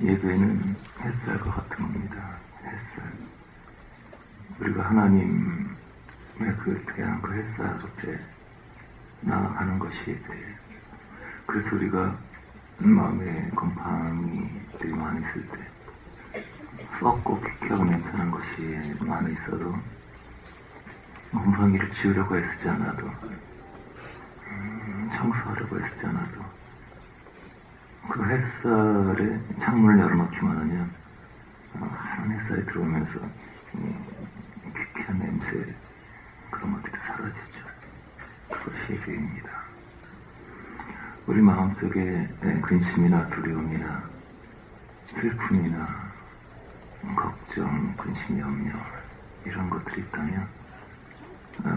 예배는 햇살과 같은 겁니다. 햇살. 우리가 하나님의 그 태양, 그 햇살 앞에 나아가는 것이 예배예요. 그래서 우리가 마음에 곰팡이들이 많이 있을 때, 썩고 기하고 냄새난 것이 많이 있어도 곰팡이를 지우려고 애쓰지 않아도, 청소하려고 애쓰지 않아도 그 햇살에 창문을 열어놓기만 하면 한 햇살이 들어오면서 귀한 냄새, 그런 것들이 사라지죠. 그것이 예배입니다. 우리 마음속에 근심이나 두려움이나 슬픔이나 걱정, 근심, 염려 이런 것들이 있다면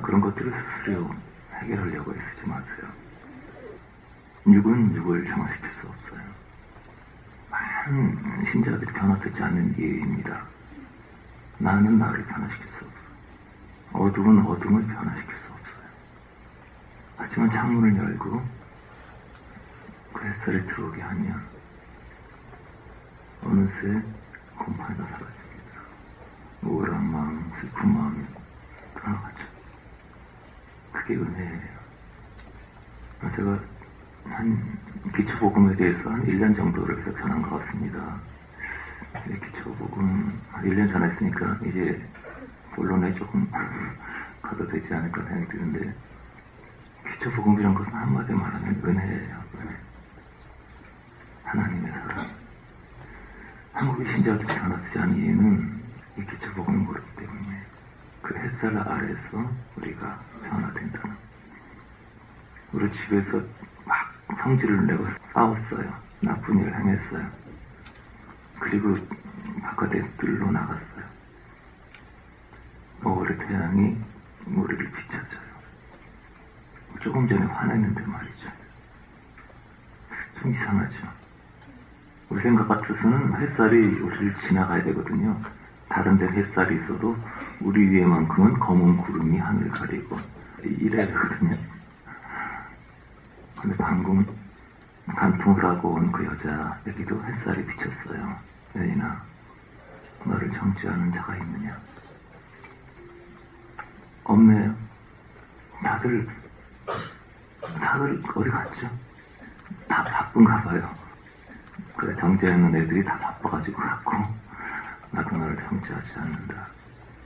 그런 것들을 스스로 해결하려고 애쓰지 마세요. 육은 육을 정화시킬 수 없어요. 많은 신자들이 변화되지 않는 이유입니다. 나는 나를 변화시킬 수 없어요. 어둠은 어둠을 변화시킬 수 없어요. 하지만 창문을 열고 그 햇살이 들어오게 하면 어느새 곰팡이가 사라집니다. 우울한 마음, 슬픈 마음이 떠나가죠. 그게 은혜예요. 제가 기초복음에 대해서 한 1년 정도를 해서 전한 것 같습니다. 기초복음 한 1년 전했으니까 이제 본론에 조금 가도 되지 않을까 생각이 드는데, 기초복음이란 것은 한마디로 말하면 은혜예요. 은혜. 하나님의 사랑. 한국의 신자들이 변화되지 않은 이유는 이 기초복음을 모르기 때문에, 그 햇살 아래에서 우리가 변화된다는. 우리 집에서 막 성질을 내고 싸웠어요. 나쁜 일을 행했어요. 그리고 바깥에 들러 나갔어요. 오후의 태양이 우리를 비춰줘요. 조금 전에 화냈는데 말이죠. 좀 이상하죠. 우리 생각 같아서는 햇살이 우리를 지나가야 되거든요. 다른 데 햇살이 있어도 우리 위에만큼은 검은 구름이 하늘 가리고 이래야 되거든요. 근데 방금 간통을 하고 온 그 여자에게도 햇살이 비쳤어요. 여인아, 너를 정죄하는 자가 있느냐? 없네요. 다들 어디 갔죠? 다 바쁜가 봐요. 그래, 정죄하는 애들이 다 바빠가지고 갔고, 나도 너를 정죄하지 않는다.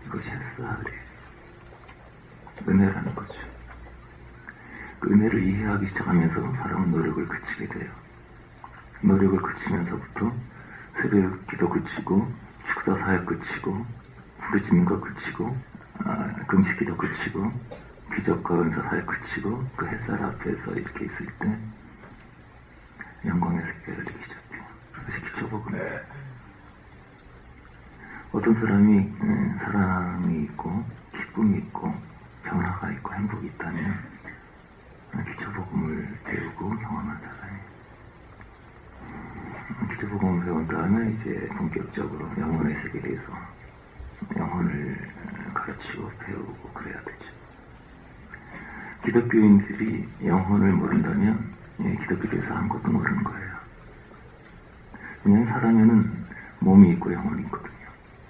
이것이 햇살이에요. 은혜라는 거죠. 그 은혜를 이해하기 시작하면서 사람은 노력을 그치게 돼요. 노력을 그치면서부터 새벽 기도 그치고, 축사 사역 그치고, 부르짖는 거 그치고, 금식 기도 그치고, 기적과 은사 사역 그치고, 그 햇살 앞에서 이렇게 있을 때 영광의 세계를 열리기 시작해요. 그것이 기초복음이에요. 어떤 사람이 사랑이 있고 기쁨이 있고 변화가 있고 행복이 있다면 기초복음을 배우고 경험한 사람이에요. 기초복음을 배운 다음에 이제 본격적으로 영혼의 세계에 대해서 영혼을 가르치고 배우고 그래야 되죠. 기독교인들이 영혼을 모른다면 기독교에 대해서 아무것도 모르는 거예요. 왜냐하면 사람에는 몸이 있고 영혼이 있거든요.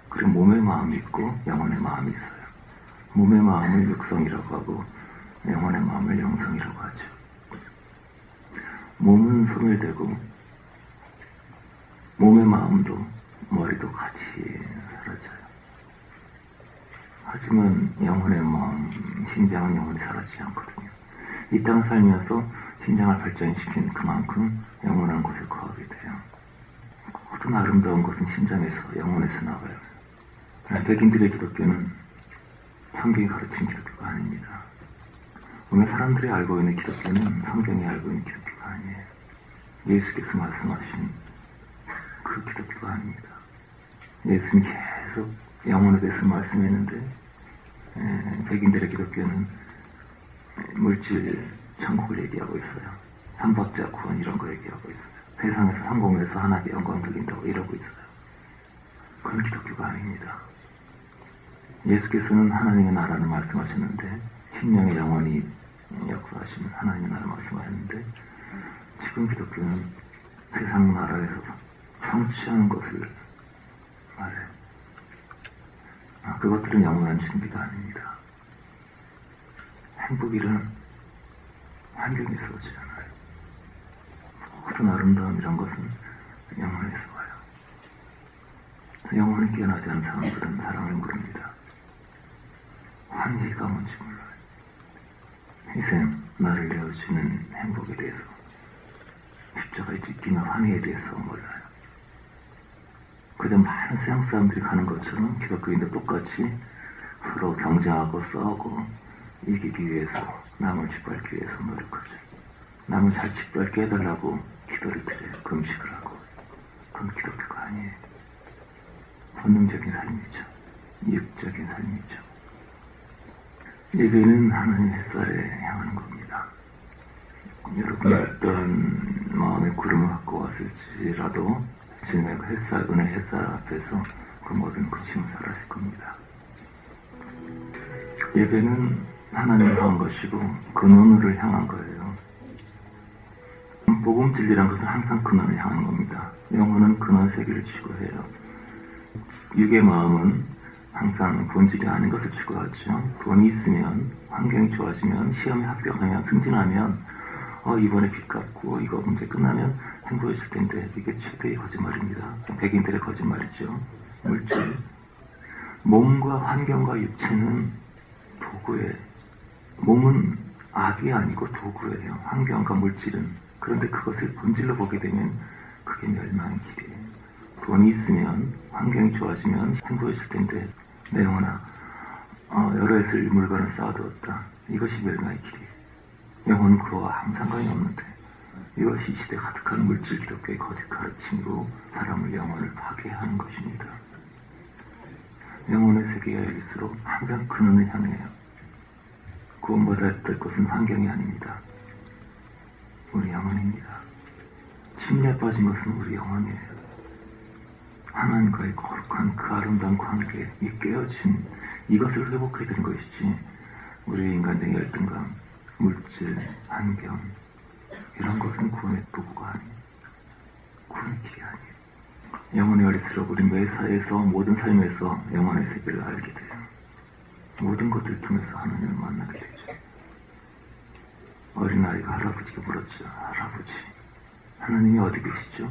그리고 몸의 마음이 있고 영혼의 마음이 있어요. 몸의 마음을 육성이라고 하고 영혼의 마음을 영성이라고 하죠. 몸은 손을 대고 몸의 마음도 머리도 같이 사라져요. 하지만 영혼의 마음, 심장은 영원히 사라지지 않거든요. 이 땅 살면서 심장을 발전시킨 그만큼 영원한 곳에 거하게 돼요. 모든 아름다운 것은 심장에서, 영혼에서 나와요. 백인들의 기독교는 성경이 가르치는 기독교가 아닙니다. 오늘 사람들이 알고 있는 기독교는 성경이 알고 있는 기독교가 아니에요. 예수께서 말씀하신 그 기독교가 아닙니다. 예수님이 계속 영혼에 대해서 말씀했는데 백인들의 기독교는 물질 천국을 얘기하고 있어요. 삼박자 구원 이런 거 얘기하고 있어요. 세상에서 성공해서 하나님의 영광 돌린다고 이러고 있어요. 그건 기독교가 아닙니다. 예수께서는 하나님의 나라를 말씀하셨는데 심령의 영원히 역사하시는 하나님의 나라를 말씀하셨는데 지금 기독교는 세상 나라에서 성취하는 것을 말해요. 그것들은 영원한 진리가 아닙니다. 행복이란 환경에서 오지 않아요. 모든 아름다움 이런 것은 영원에서 와요. 영원히 깨어나지 않은 사람들은 사랑을 모릅니다. 환희가 뭔지 몰라요. 희생, 나를 내어주는 행복에 대해서, 십자가에 찢기는 환희에 대해서 몰라요. 그저 많은 서양 사람들이 가는 것처럼 기독교인도 똑같이 서로 경쟁하고 싸우고 이기기 위해서, 남을 짓밟기 위해서 노력하죠. 남을 잘 짓밟게 해달라고 기도를 드려요. 금식을 하고. 그건 기독교가 아니에요. 본능적인 삶이죠. 이육적인 삶이죠. 예배는 하나님 햇살에 향하는 겁니다. 여러분이 어떤 마음의 구름을 갖고 왔을지라도 주님의 그 햇살, 은혜 햇살 앞에서 그 모든 근심을 사라질 겁니다. 예배는 하나님을 향한 것이고 근원을 향한 거예요. 복음 진리란 것은 항상 근원을 향한 겁니다. 영혼은 근원 세계를 추구해요. 육의 마음은 항상 본질이 아닌 것을 추구하죠. 돈이 있으면, 환경이 좋아지면, 시험에 합격하면, 승진하면, 이번에 빚 갚고 이거 문제 끝나면 행복해질 텐데, 이게 최대의 거짓말입니다. 백인들의 거짓말이죠. 물질. 몸과 환경과 육체는 도구예요. 몸은 악이 아니고 도구예요. 환경과 물질은. 그런데 그것을 본질로 보게 되면 그게 멸망의 길이에요. 돈이 있으면, 환경이 좋아지면 행복해질 텐데, 내 영혼아, 여러 해서 물건을 쌓아두었다. 이것이 멸망의 길이에요. 영혼은 그와 아무 상관이 없는데, 이것이 시대 가득한 물질 기독교의 거짓 가르침으로 사람을 영혼을 파괴하는 것입니다. 영혼의 세계가 열릴수록 항상 근원을 향해요. 구원받아야 될 것은 환경이 아닙니다. 우리 영혼입니다. 침례에 빠진 것은 우리 영혼이에요. 하나님과의 거룩한 그 아름다운 관계, 이 깨어진 이것을 회복해야 되는 것이지, 우리 인간적인 열등감, 물질, 환경, 이런 것은 구원의 도구가 아니에요. 구원의 길이 아니에요. 영혼이 열릴수록 우리 매사에서, 모든 삶에서 영혼의 세계를 알게 돼요. 모든 것들을 통해서 하나님을 만나게 되죠. 어린아이가 할아버지가 물었죠. 할아버지, 하나님이 어디 계시죠?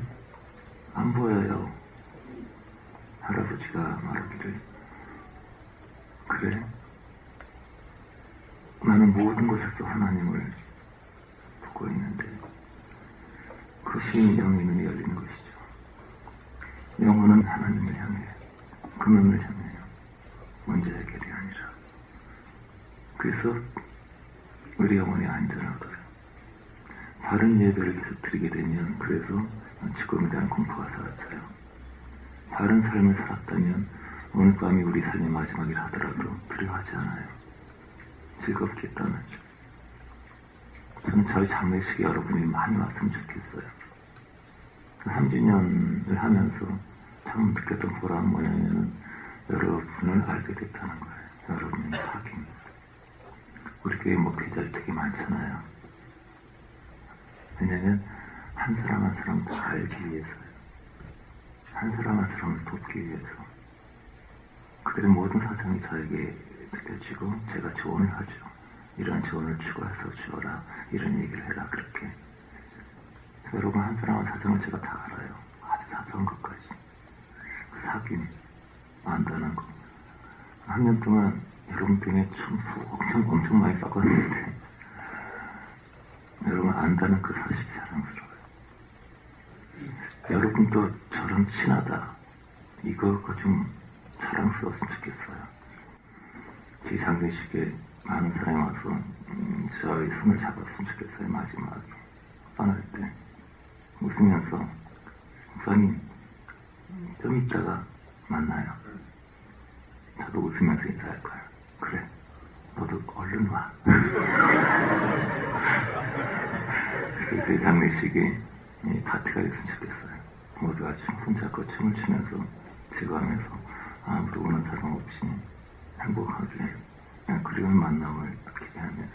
안 보여요. 할아버지가 말하기를, 그래, 나는 모든 곳에서 하나님을 보고 있는데, 그것이 영의 눈이 열리는 것이죠. 영혼은 하나님을 향해, 근원을 향해요. 문제 해결이 아니라. 그래서 우리 영혼이 안전하고요. 바른 예배를 계속 드리게 되면, 그래서 죽음에 대한 공포가 사라져요. 바른 삶을 살았다면 오늘 밤이 우리 삶의 마지막이라 하더라도 두려워하지 않아요. 즐겁게 떠나죠. 저는 저희 장례식에 여러분이 많이 왔으면 좋겠어요. 3주년을 하면서 참 느꼈던 보람은 뭐냐면, 여러분을 알게 됐다는 거예요. 여러분의 사귐. 우리 교회 목회자들이 되게 많잖아요. 왜냐면 한 사람 한 사람 다 알기 위해서요. 한 사람 한 사람을 돕기 위해서. 그들의 모든 사정이 저에게 느껴지고 제가 조언을 하죠. 이런 조언을 추구해서 주어라, 이런 얘기를 해라, 그렇게. 여러분 한 사람의 사정을 제가 다 알아요. 아주 사소한 것까지. 그 사귐, 안다는 거. 한 년 동안 여러분 때문에 엄청 많이 썩었는데, 여러분 안다는 그 사실이 자랑스러워요. 여러분도 저랑 친하다, 이거가 좀 자랑스러웠으면 좋겠어요. 제 장례식에 많은 사람이 와서 저의 손을 잡았으면 좋겠어요. 마지막에 떠날 때 웃으면서, 목사님 좀 이따가 만나요. 저도 웃으면서 인사할 거야. 그래, 너도 얼른 와. 그래서 제 장례식에 파티가 됐으면 좋겠어요. 모두가 손잡고 춤을 추면서 즐거워하면서 아무도 오는 사람 없이 행복하게 그냥 그리운 만남을 기대하면서,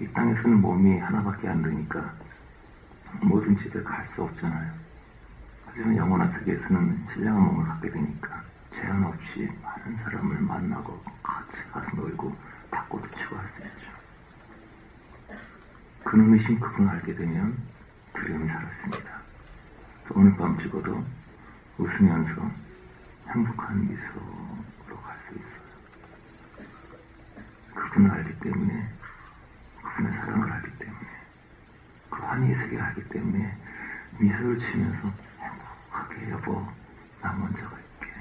이 땅에서는 몸이 하나밖에 안 되니까 모든 집에 갈 수 없잖아요. 하지만 영원한 세계에서는 신령한 몸을 갖게 되니까 제한 없이 많은 사람을 만나고 같이 가서 놀고 닦고도 치고 할 수 있죠. 그놈의 심크분을 알게 되면 두려움이 사라집니다. 오늘 밤 죽어도 웃으면서 행복한 미소로 갈 수 있어요. 그분을 알기 때문에, 그분의 사랑을 알기 때문에, 그 환희의 세계를 알기 때문에 미소를 지으면서 행복하게 여보 나 먼저 갈게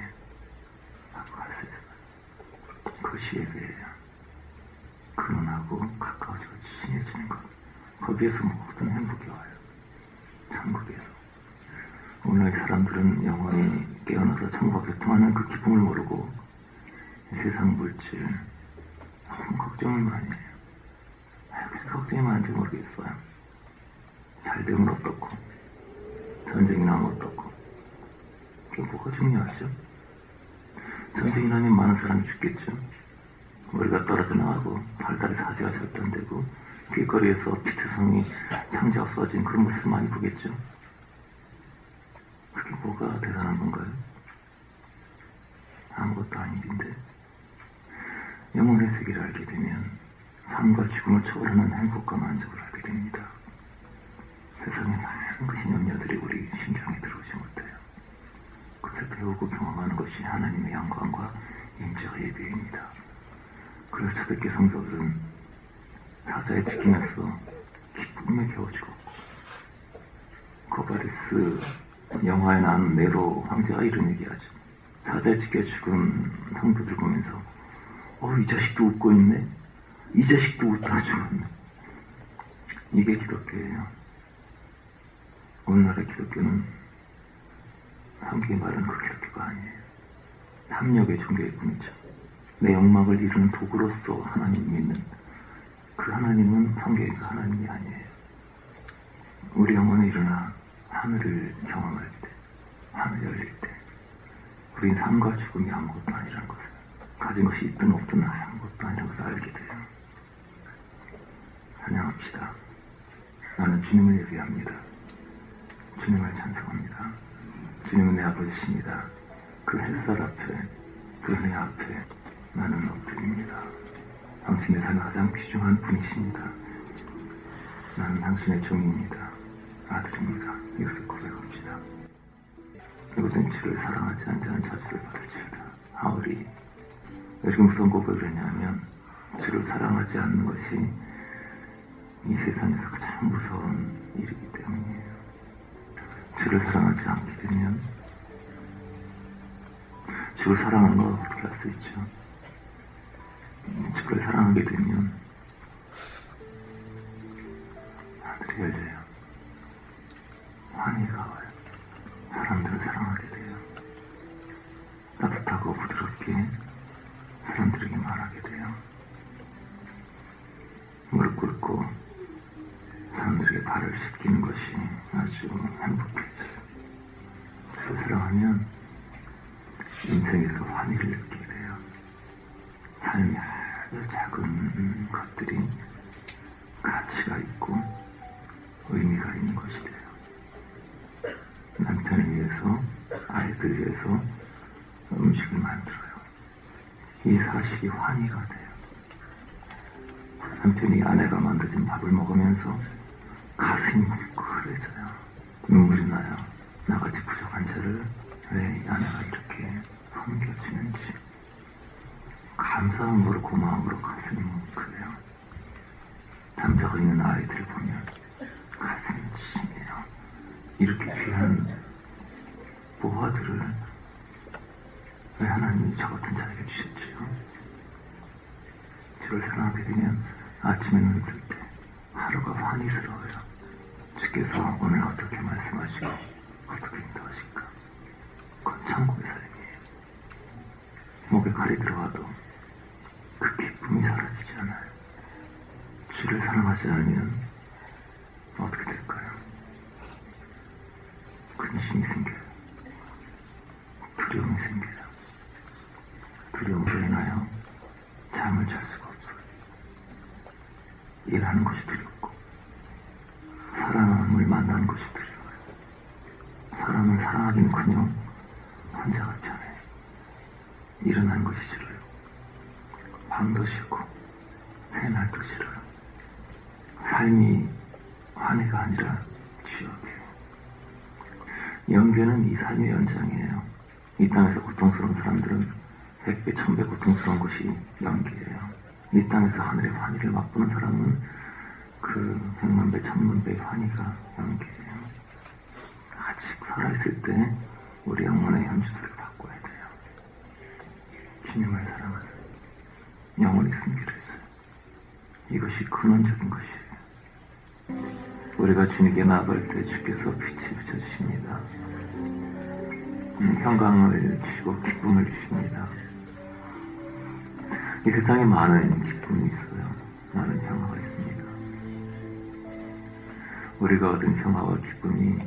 하고 갈 수 있어요. 그것이 예배예요. 그분하고 가까워지고 친해지는 것. 거기에서 모든 행복이 와요. 천국에서. 오늘날 사람들은 영원히 깨어나서 천국과 교통하는 그 기쁨을 모르고 세상 물질 너무 걱정을 많이 해요. 그래서 걱정이 많은지 모르겠어요. 잘 되면 어떻고 전쟁이 나면 어떻고 그게 뭐가 중요하죠? 전쟁이 나면 많은 사람이 죽겠죠. 머리가 떨어져 나가고 발달에 사지가 절단되고 길거리에서 피투성이 형제 없어진 그런 모습을 많이 보겠죠. 그게 뭐가 대단한 건가요? 아무것도 아닌 일인데 영혼의 세계를 알게 되면 삶과 죽음을 초월하는 행복과 만족을 알게 됩니다. 세상에 많은 것이 염려들이 우리 심장에 들어오지 못해요. 그것을 배우고 경험하는 것이 하나님의 영광과 인자와 예배입니다. 그래서 초대교 성도들은 사자에 지키면서 기쁨에 겨워지고 코바리스 영화에 나온 네로 황제가 이런 얘기하죠. 사자에 지켜 죽은 성도들 보면서 이 자식도 웃고 있네. 이 자식도 웃다 죽었네. 이게 기독교예요. 오늘날의 기독교는 함께 말하는 그 기독교가 아니에요. 탐욕의 종교일 뿐이죠. 내 욕망을 이루는 도구로서 하나님 믿는 그 하나님은 성경의 그 하나님이 아니에요. 우리 영혼에 일어나 하늘을 경험할 때, 하늘 열릴 때 우린 삶과 죽음이 아무것도 아니라는 것을, 가진 것이 있든 없든 아무것도 아니라는 것을 알게 돼요. 찬양합시다. 나는 주님을 예배합니다. 주님을 찬송합니다. 주님은 내 아버지십니다. 그 햇살 앞에, 그 은혜 앞에 나는 엎드립니다. 당신의 삶에 가장 귀중한 분이십니다. 나는 당신의 종입니다. 아들입니다. 이것을 고백합시다. 이것은 주를 사랑하지 않자는 저주를 받을지어다. 하울이 왜 이렇게 무서운 고백을 했냐면 주를 사랑하지 않는 것이 이 세상에서 가장 무서운 일이기 때문이에요. 주를 사랑하지 않게 되면 주를 사랑하는 걸 어떻게 할 수 있죠? 주를 사랑하게 되면 하늘이 열려요. 환희가 와요. 사람들을 사랑하게 돼요. 따뜻하고 부드럽게 사람들에게 말하게 돼요. 무릎 꿇고 사람들에게 발을 씻기는 것이 아주 행복해져요. 그래서 사랑하면 인생에서 환희를 느끼게 돼요. 삶이 아주 작은 것들이 가치가 있고 의미가 있는 것이 돼요. 남편을 위해서, 아이들 위해서 음식을 만들어요. 이 사실이 환희가 돼요. 남편이 아내가 만들어진 밥을 먹으면서 가슴이 뭉클해져요. 눈물이 나요. 나같이 부족한 자를 왜 이 아내가 이렇게 섬겨주는지 감사함으로 고마움으로 가슴이 뭉클해요. 잠자고 있는 아이들을 보면 가슴이 찡해요. 이렇게 귀한 보화들을 왜 하나님이 저 같은 자에게 주셨지요? 주를 사랑하게 되면 아침에 눈을 뜰 때 하루가 환희스러워요. 주께서 오늘 어떻게 말씀하시고 어떻게 인도하실까? 그건 천국의 삶이에요. 목에 칼이 들어와도 그 기쁨이 사라지지 않아요. 주를 사랑하지 않으면 어떻게 될까요? 근심이 생겨요. 두려움이 생겨요. 두려움으로 인하여 잠을 잘 수가 없어요. 일하는 것이 두렵고 사람을 만나는 것이 두려워요. 사람을 사랑하기는커녕 혼자가 편해. 일어나는 것이 싫어요. 밤도 싫고 새날도 싫어요. 삶이 환희가 아니라 지옥이에요. 연계는 이 삶의 연장이에요. 이 땅에서 고통스러운 사람들은 100배, 1000배 고통스러운 것이 연기예요. 이 땅에서 하늘의 환희를 맛보는 사람은 그 100만 배, 1000만 배의 환희가 연기예요. 아직 살아있을 때 우리 영혼의 현주소를 바꿔야 돼요. 주님을 사랑하는 영원히 승기를 했어요. 이것이 근원적인 것이에요. 우리가 주님께 나아갈 때 주께서 빛이 비춰주십니다. 평강을 주시고 기쁨을 주십니다. 이 세상에 많은 기쁨이 있어요. 많은 평화가 있습니다. 우리가 얻은 평화와 기쁨이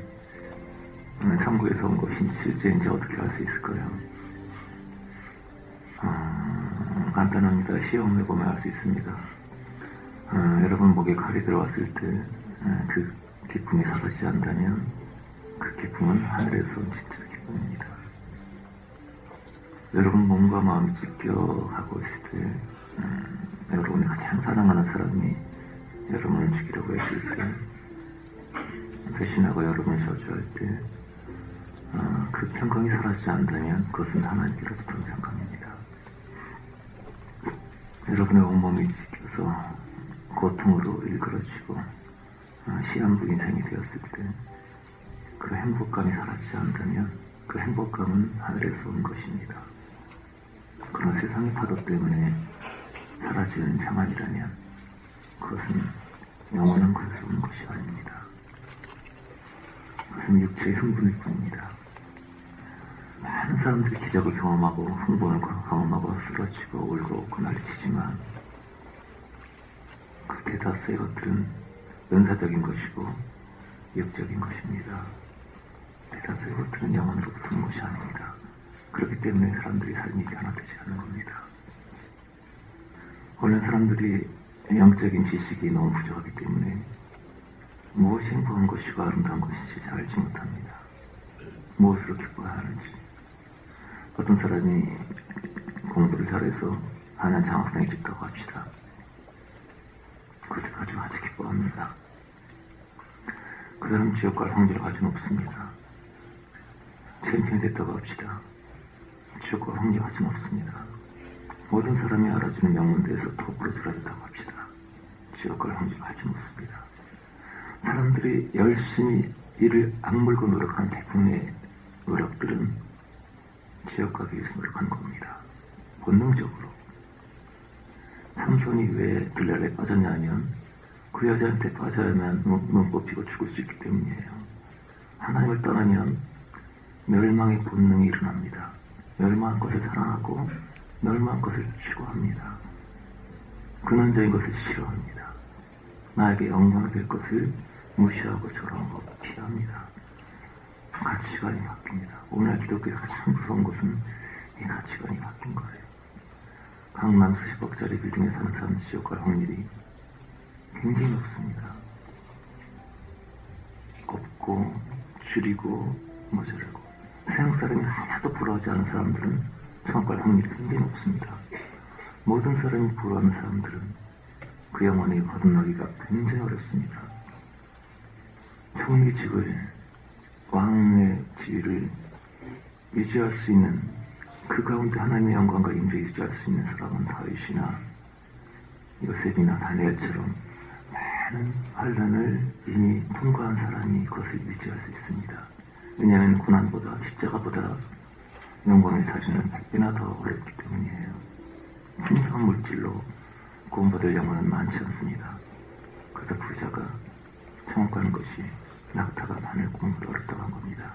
천국에서 온 것인지 실제인지 어떻게 알 수 있을까요? 간단합니다. 시험을 보면 알 수 있습니다. 여러분 목에 칼이 들어왔을 때 그 기쁨이 사라지지 않다면 그 기쁨은 하늘에서 온 진짜 기쁨입니다. 여러분 몸과 마음이 찢겨가고 있을 때 여러분이 가장 사랑하는 사람이 여러분을 죽이려고 했을 때 배신하고 여러분을 저주할 때 그 평강이 사라지지 않다면 그것은 하나님께로부터 평강입니다. 여러분의 온몸이 찢겨서 고통으로 일그러지고 시한부 인생이 되었을 때 그 행복감이 사라지지 않다면 그 행복감은 하늘에서 온 것입니다. 그런 세상의 파도 때문에 사라지는 평안이라면 그것은 영원한 것에서 온 것이 아닙니다. 그것은 육체의 흥분일 뿐입니다. 많은 사람들이 기적을 경험하고 흥분을 경험하고 쓰러지고 울고 웃고 난리치지만 그 대다수의 것들은 은사적인 것이고 육적인 것입니다. 대다수의 것들은 영혼으로부터 온 것이 아닙니다. 그렇기 때문에 사람들이 삶이 변화되지 않는 겁니다. 원래 사람들이 영적인 지식이 너무 부족하기 때문에 무엇이 행복한 것이고 아름다운 것인지 잘 알지 못합니다. 무엇으로 기뻐해야 하는지. 어떤 사람이 공부를 잘해서 하나님 장학생이 됐다고 합시다. 그것을 가지고 아주 기뻐합니다. 그 사람 지옥 갈 확률이 아주 높습니다. 챔피언이 됐다고 합시다. 지옥 갈 확률이 아주 높습니다. 모든 사람이 알아주는 명문대에서 톱으로 들어졌다고 합시다. 지옥 갈 확률이 아주 높습니다. 사람들이 열심히 이를 악물고 노력한 대부분의 노력들은 지옥 가기 위해서 노력한 겁니다. 본능적으로. 삼손이 왜 들날에 빠졌냐면 그 여자한테 빠져야만 눈 뽑히고 죽을 수 있기 때문이에요. 하나님을 떠나면 멸망의 본능이 일어납니다. 멸망한 것을 사랑하고 멸망한 것을 추구합니다. 근원적인 것을 싫어합니다. 나에게 영광이 될 것을 무시하고 저러고 피합니다. 가치관이 바뀝니다. 오늘 기독교의 가장 무서운 것은 이 가치관이 바뀐 거예요. 강남 수십억짜리 빌딩에 사는 사람 지옥 갈 확률이 굉장히 높습니다. 곱고 줄이고 모자르고 세상 사람이 하나도 부러워하지 않은 사람들은 천국 갈 확률이 굉장히 높습니다. 모든 사람이 부러워하는 사람들은 그 영혼이 거듭나기가 굉장히 어렵습니다. 총리 직을 왕의 지위를 유지할 수 있는 그 가운데 하나님의 영광과 임재를 유지할 수 있는 사람은 다윗이나 요셉이나 다니엘처럼 많은 환난을 이미 통과한 사람이 그것을 유지할 수 있습니다. 왜냐하면 고난보다 십자가보다 영광의 사주는 100배나 더 어렵기 때문이에요. 풍성한 물질로 구원받을 영혼은 많지 않습니다. 그래서 부자가 천국 가는 것이 낙타가 바늘 구멍보다 어렵다고 한 겁니다.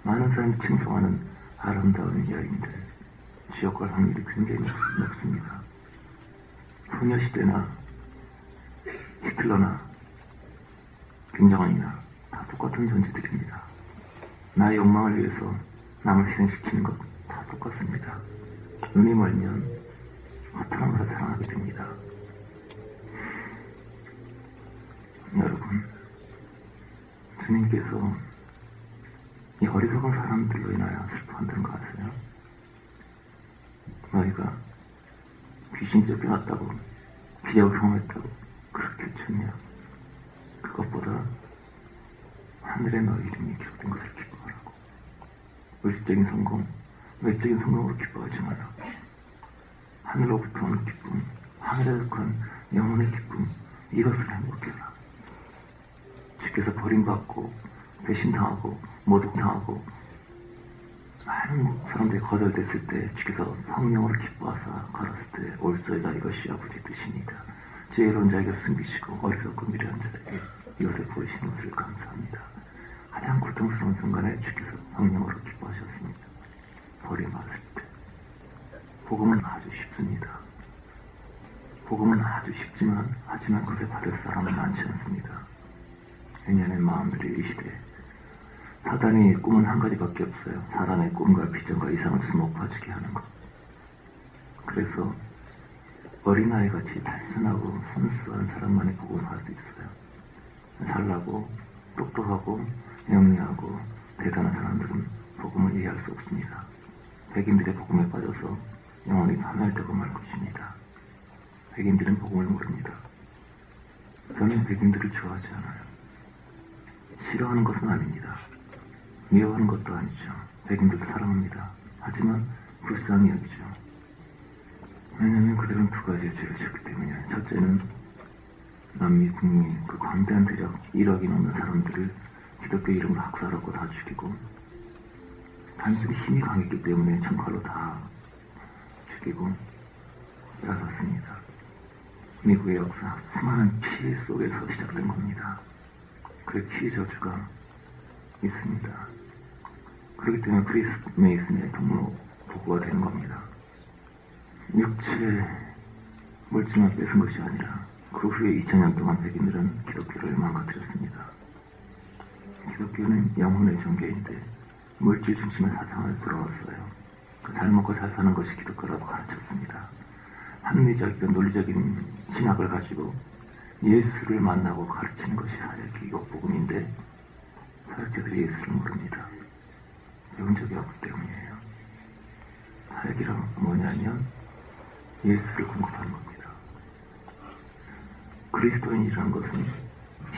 많은 사람이 칭송하는 아름다운 여인들, 지옥 갈 확률이 굉장히 높습니다. 소녀시대나 히틀러나 김정은이나 다 똑같은 존재들입니다. 나의 욕망을 위해서 남을 희생시키는 것 다 똑같습니다. 눈이 멀면 허탈함으로 사랑하게 됩니다. 여러분, 주님께서 이 어리석은 사람들로 인하여 슬퍼한다는 거 아세요? 너희가 귀신 쫓겨났다고 기적을 경험했다고 그렇게 쳤냐? 그것보다 하늘에 너희 이름이 기록된 것을 기뻐하라고. 물질적인 성공, 외적인 성공으로 기뻐하지 말라고. 하늘로부터 오는 기쁨, 하늘에 속한 영혼의 기쁨, 이것을 행복해라. 주께서 버림받고 배신당하고 모독당하고 많은 사람들이 거절됐을 때 주께서 성령으로 기뻐하사 가랐을 때 올소이다 이것이 아버지의 뜻입니다. 지혜로운 자에게 숨기시고 어리석고 미련한 자에게 이것을 보이시는 것을 감사합니다. 가장 고통스러운 순간에 주께서 성령으로 기뻐하셨습니다. 버림받을 때. 복음은 아주 쉽습니다. 복음은 아주 쉽지만 하지만 그것을 받을 사람은 많지 않습니다. 왜냐하면 마음들이 이 시대에 사단의 꿈은 한 가지밖에 없어요. 사람의 꿈과 비전과 이상을 주목하게 하는 것. 그래서 어린아이같이 단순하고 순수한 사람만이 복음을 할 수 있어요. 잘나고 똑똑하고 영리하고 대단한 사람들은 복음을 이해할 수 없습니다. 백인들의 복음에 빠져서 영혼이 파멸되고 말 것입니다. 백인들은 복음을 모릅니다. 저는 백인들을 좋아하지 않아요. 싫어하는 것은 아닙니다. 미워하는 것도 아니죠. 백인들도 사랑합니다. 하지만 불쌍히 여기죠. 왜냐하면 그들은 두 가지의 죄를 지었기 때문이에요. 첫째는 남미, 북미, 그 광대한 대적 1억이 넘는 사람들을 기독교 이름으로 학살하고 다 죽이고 단순히 힘이 강했기 때문에 총칼로 다 죽이고 빼앗았습니다. 미국의 역사 수많은 피해 속에서 시작된 겁니다. 그 피해 저주가 있습니다. 그렇기 때문에 크리스 메이슨의 동로 보고가 되는 겁니다. 육체 물질만 뺏은 것이 아니라 그 후에 2000년 동안 백인들은 기독교를 망가뜨렸습니다. 기독교는 영혼의 종교인데 물질 중심의 사상을 들어왔어요. 잘 먹고 잘 사는 것이 기독교라고 가르쳤습니다. 합리적이고 논리적인 신학을 가지고 예수를 만나고 가르치는 것이 사역이고 복음인데 사역자들이 예수를 모릅니다. 배운 적이 없기 때문이에요. 사역이란 뭐냐면 예수를 공급하는 겁니다. 그리스도인이라는 것은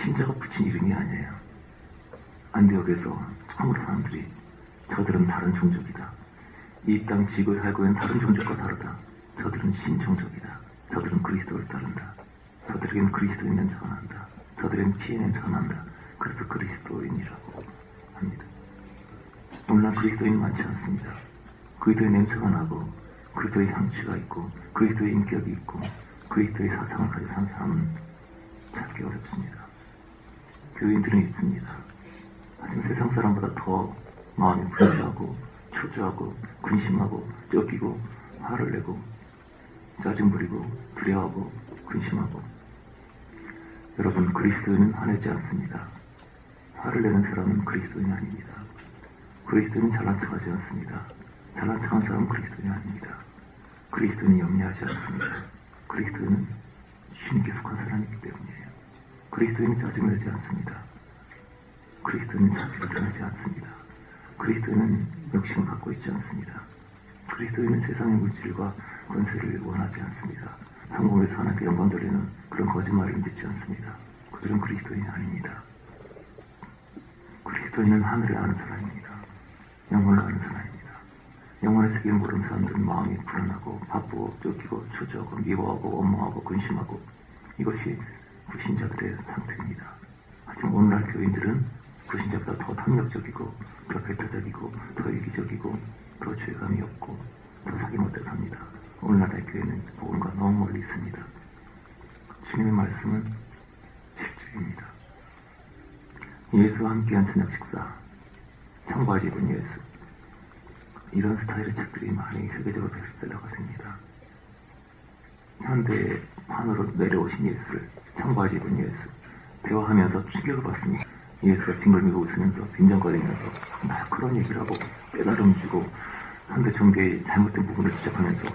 신자가 붙인 이름이 아니에요. 안디옥에서 처음으로 사람들이 저들은 다른 종족이다. 이 땅 지구에 살고 있는 다른 종족과 다르다. 저들은 신종족이다. 저들은 그리스도를 따른다. 저들에게는 그리스도인 냄새가 난다. 저들에게는 피의 냄새가 난다. 그래서 그리스도인이라고 합니다. 오늘날 그리스도인 많지 않습니다. 그리스도의 냄새가 나고 그리스도의 향취가 있고 그리스도의 인격이 있고 그리스도의 사상을 가지고 사는 사람은 찾기 어렵습니다. 교인들은 있습니다. 하지만 세상 사람보다 더 마음이 분주하고 초조하고 근심하고 쫓기고 화를 내고 짜증 부리고 두려워하고 근심하고. 여러분, 그리스도인은 화내지 않습니다. 화를 내는 사람은 그리스도인이 아닙니다. 그리스도인은 잘난 척하지 않습니다. 잘난 척한 사람은 그리스도인이 아닙니다. 그리스도인이 염려하지 않습니다. 그리스도인은 주님께 속한 사람이기 때문이에요. 그리스도인은 짜증을 내지 않습니다. 그리스도인은 자기를 드러내지 않습니다. 그리스도인은 욕심을 갖고 있지 않습니다. 그리스도인은 세상의 물질과 권세를 원하지 않습니다. 성공에서 하나님께 영광 돌리는 그런 거짓말을 믿지 않습니다. 그들은 그리스도인이 아닙니다. 그리스도인은 하늘을 아는 사람입니다. 영혼을 아는 사람입니다. 영혼의 세계를 모르는 사람들은 마음이 불안하고 바쁘고 쫓기고 초조하고 미워하고 원망하고 근심하고 이것이 불신자들의 상태입니다. 하지만 오늘날 교인들은 불신자보다 더 탐욕적이고 더 배타적이고 더 이기적이고 더 죄감이 없고 더 사기못해 삽니다. 오늘날의 교회는 복음과 너무 멀리 있습니다. 주님의 말씀은 실직입니다. 예수와 함께한 저녁 식사, 청바지 입은 예수, 이런 스타일의 책들이 많이 세계적으로 베스트셀러가 됩니다. 현대판으로 내려오신 예수를, 청바지 입은 예수, 대화하면서 충격을 받습니다. 예수가 빙글빙글 웃으면서 빈정거리면서 막 그런 얘기를 하고 깨달음 주고 현대 종교의 잘못된 부분을 지적하면서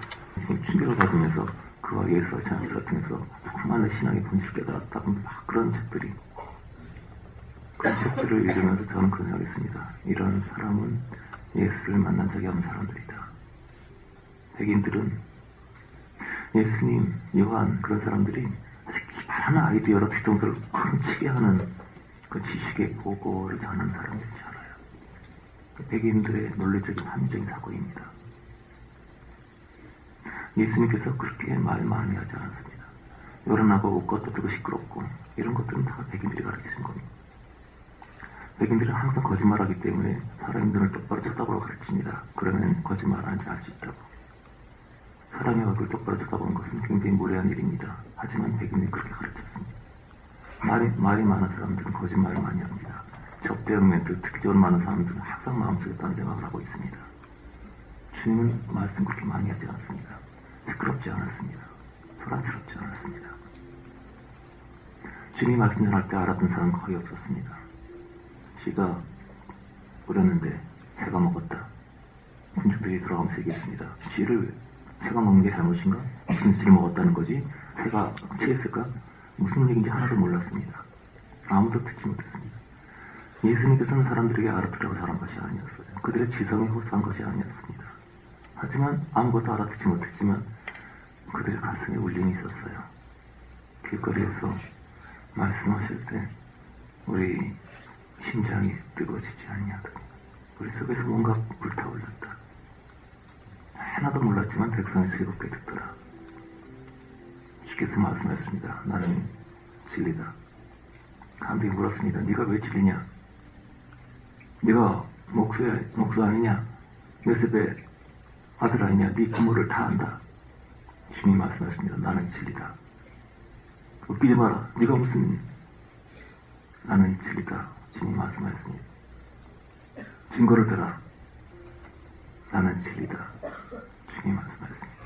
충격을 받으면서 그와 예수와 자연스럽면서 정말로 신앙의 본질을 깨달았다고 막 그런 책들이 그 책들을 읽으면서 저는 그런 생각했습니다. 이런 사람은 예수를 만난 적이 없는 사람들이다. 백인들은 예수님, 요한 그런 사람들이 아직 기발한 아이디어로 뒤통수를 쿵치게 하는 그 지식의 보고를 하는 사람들이지 않아요. 백인들의 논리적인 합리적인 사고입니다. 예수님께서 그렇게 말 많이 하지 않았습니다. 요란하고 웃고 떠들고 시끄럽고 이런 것들은 다 백인들이 가르치신 겁니다. 백인들은 항상 거짓말하기 때문에 사람의 눈을 똑바로 쳐다보라고 가르칩니다. 그러면 거짓말하는지 알 수 있다고. 사람의 얼굴 똑바로 쳐다보는 것은 굉장히 무례한 일입니다. 하지만 백인들이 그렇게 가르쳤습니다. 말이 많은 사람들은 거짓말을 많이 합니다. 적대형 멘트, 특기적으로 많은 사람들은 항상 마음속에 딴 생각을 하고 있습니다. 주님은 말씀 그렇게 많이 하지 않습니다. 시끄럽지 않았습니다. 소란스럽지 않았습니다. 주님이 말씀 전할 때 알았던 사람은 거의 없었습니다. 씨가 뿌렸는데 새가 먹었다. 군중들이 돌아가면서 얘기했습니다. 씨를 새가 먹는 게 잘못인가? 무슨 씨를 먹었다는 거지? 새가 취했을까? 무슨 얘기인지 하나도 몰랐습니다. 아무도 듣지 못했습니다. 예수님께서는 사람들에게 알아들으라고 잘한 것이 아니었어요. 그들의 지성에 호소한 것이 아니었습니다. 하지만 아무것도 알아듣지 못했지만 그들의 가슴에 울림이 있었어요. 길거리에서 말씀하실 때 우리 심장이 뜨거워지지 않냐더니 우리 속에서 뭔가 불타올랐다. 하나도 몰랐지만 백성이 즐겁게 듣더라. 주께서 말씀하셨습니다. 나는 진리다. 감독이 물었습니다. 네가 왜 진리냐? 네가 목수 아니냐? 요셉의 아들 아니냐? 네 부모를 다 안다. 주님이 말씀하셨습니다. 나는 진리다. 웃기지 마라. 네가 무슨 나는 진리다. 주님이 말씀하셨습니다. 증거를 대라. 나는 진리다. 주님이 말씀하셨습니다.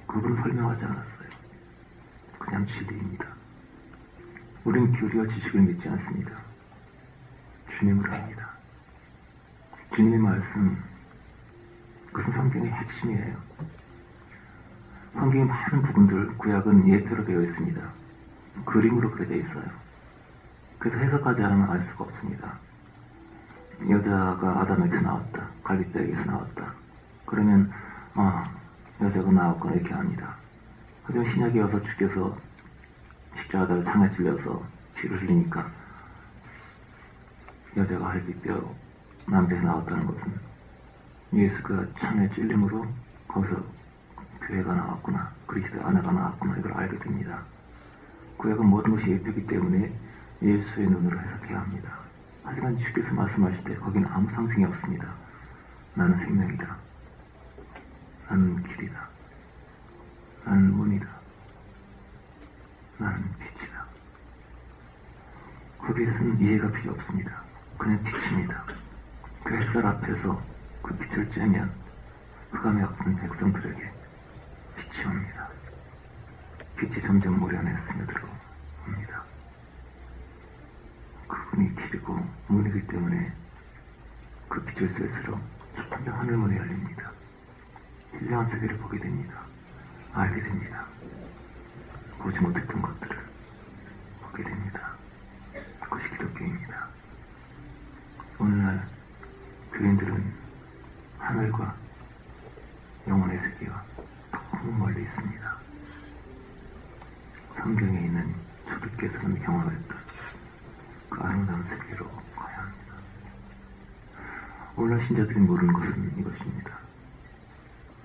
그분은 설명하지 않았어요. 그냥 진리입니다. 우리는 교리와 지식을 믿지 않습니다. 주님을 압니다. 주님의 말씀, 그것은 성경의 핵심이에요. 성경의 많은 부분들, 구약은 예표로 되어 있습니다. 그림으로 그려져 있어요. 그래서 해석하지 않으면 알 수가 없습니다. 여자가 아담에게서 나왔다. 갈빗대에게서 나왔다. 그러면 여자가 나왔거나 이렇게 합니다. 하지만 신약에 와서 주께서 십자가를 창에 찔려서 피를 흘리니까 여자가 갈빗대어 남자에서 나왔다는 것은 예수가 창에 찔림으로 거기서 교회가 나왔구나. 그리스도의 아내가 나왔구나. 이걸 알게 됩니다. 구약은 모든 것이 예표이기 때문에 예수의 눈으로 해석해야 합니다. 하지만 주께서 말씀하실 때 거기는 아무 상징이 없습니다. 나는 생명이다. 나는 길이다. 나는 문이다. 나는 빛이다. 거기에서는 이해가 필요 없습니다. 그냥 빛입니다. 그 햇살 앞에서 그 빛을 쬐면 흑암에 아픈 백성들에게 빛이 옵니다. 빛이 점점 모래 안에 스며들어옵니다. 그분이 길이고 문이기 때문에 그 빛을 쐴수록 천장 하늘문이 열립니다. 신령한 세계를 보게 됩니다. 알게 됩니다. 보지 못했던 것들을 보게 됩니다. 그것이 기독교입니다. 오늘날 교인들은 하늘과 영혼의 세계와 너무 멀리 있습니다. 성경에 있는 초대께서는 경험했던 그 아름다운 세계로 가야 합니다. 오늘날 신자들이 모르는 것은 이것입니다.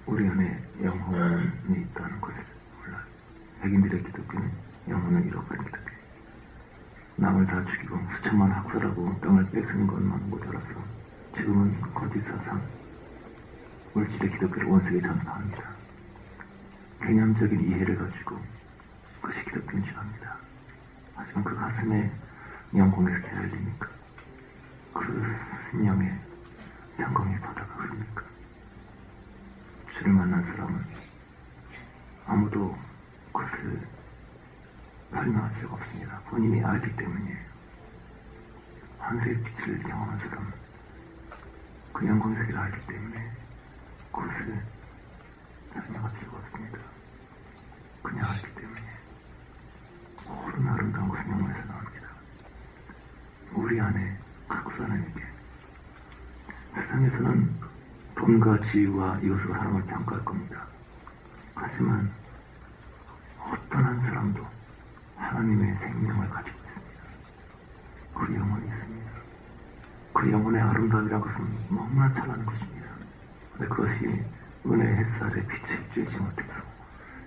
우리 안에 영혼이 있다는 것을 몰라요. 백인들의 기독교는 영혼을 잃어버린 기독교. 남을 다 죽이고 수천만 학살하고 땅을 뺏는 것만 모자라서 지금은 거짓 사상, 물질의 기독교를 온 세계에 전파합니다. 개념적인 이해를 가지고 그것이 기독교인 줄 압니다. 하지만 그 가슴에 영혼의 세계가 열립니까? 그 심령에 영광의 바다가 흐릅니까? 주를 만난 사람은 아무도 그것을 설명할 필요가 없습니다. 본인이 알기 때문이에요. 하늘의 빛을 경험한 사람은 그 영광의 세계를 알기 때문에 그것을 설명할 필요가 없습니다. 그냥 알기 때문에 모든 아름다운 것은 영혼에서 나옵니다. 우리 안에 각선에게. 세상에서는 돈과 지위와 이것으로 사람을 평가할 겁니다. 하지만 어떤 한 사람도 하나님의 생명을 가지고 있습니다. 그 영혼이 있습니다. 그 영혼의 아름다움이라는 것은 너무나 찬란한 것입니다. 근데 그것이 은혜의 햇살에 빛에 쬐지 못해서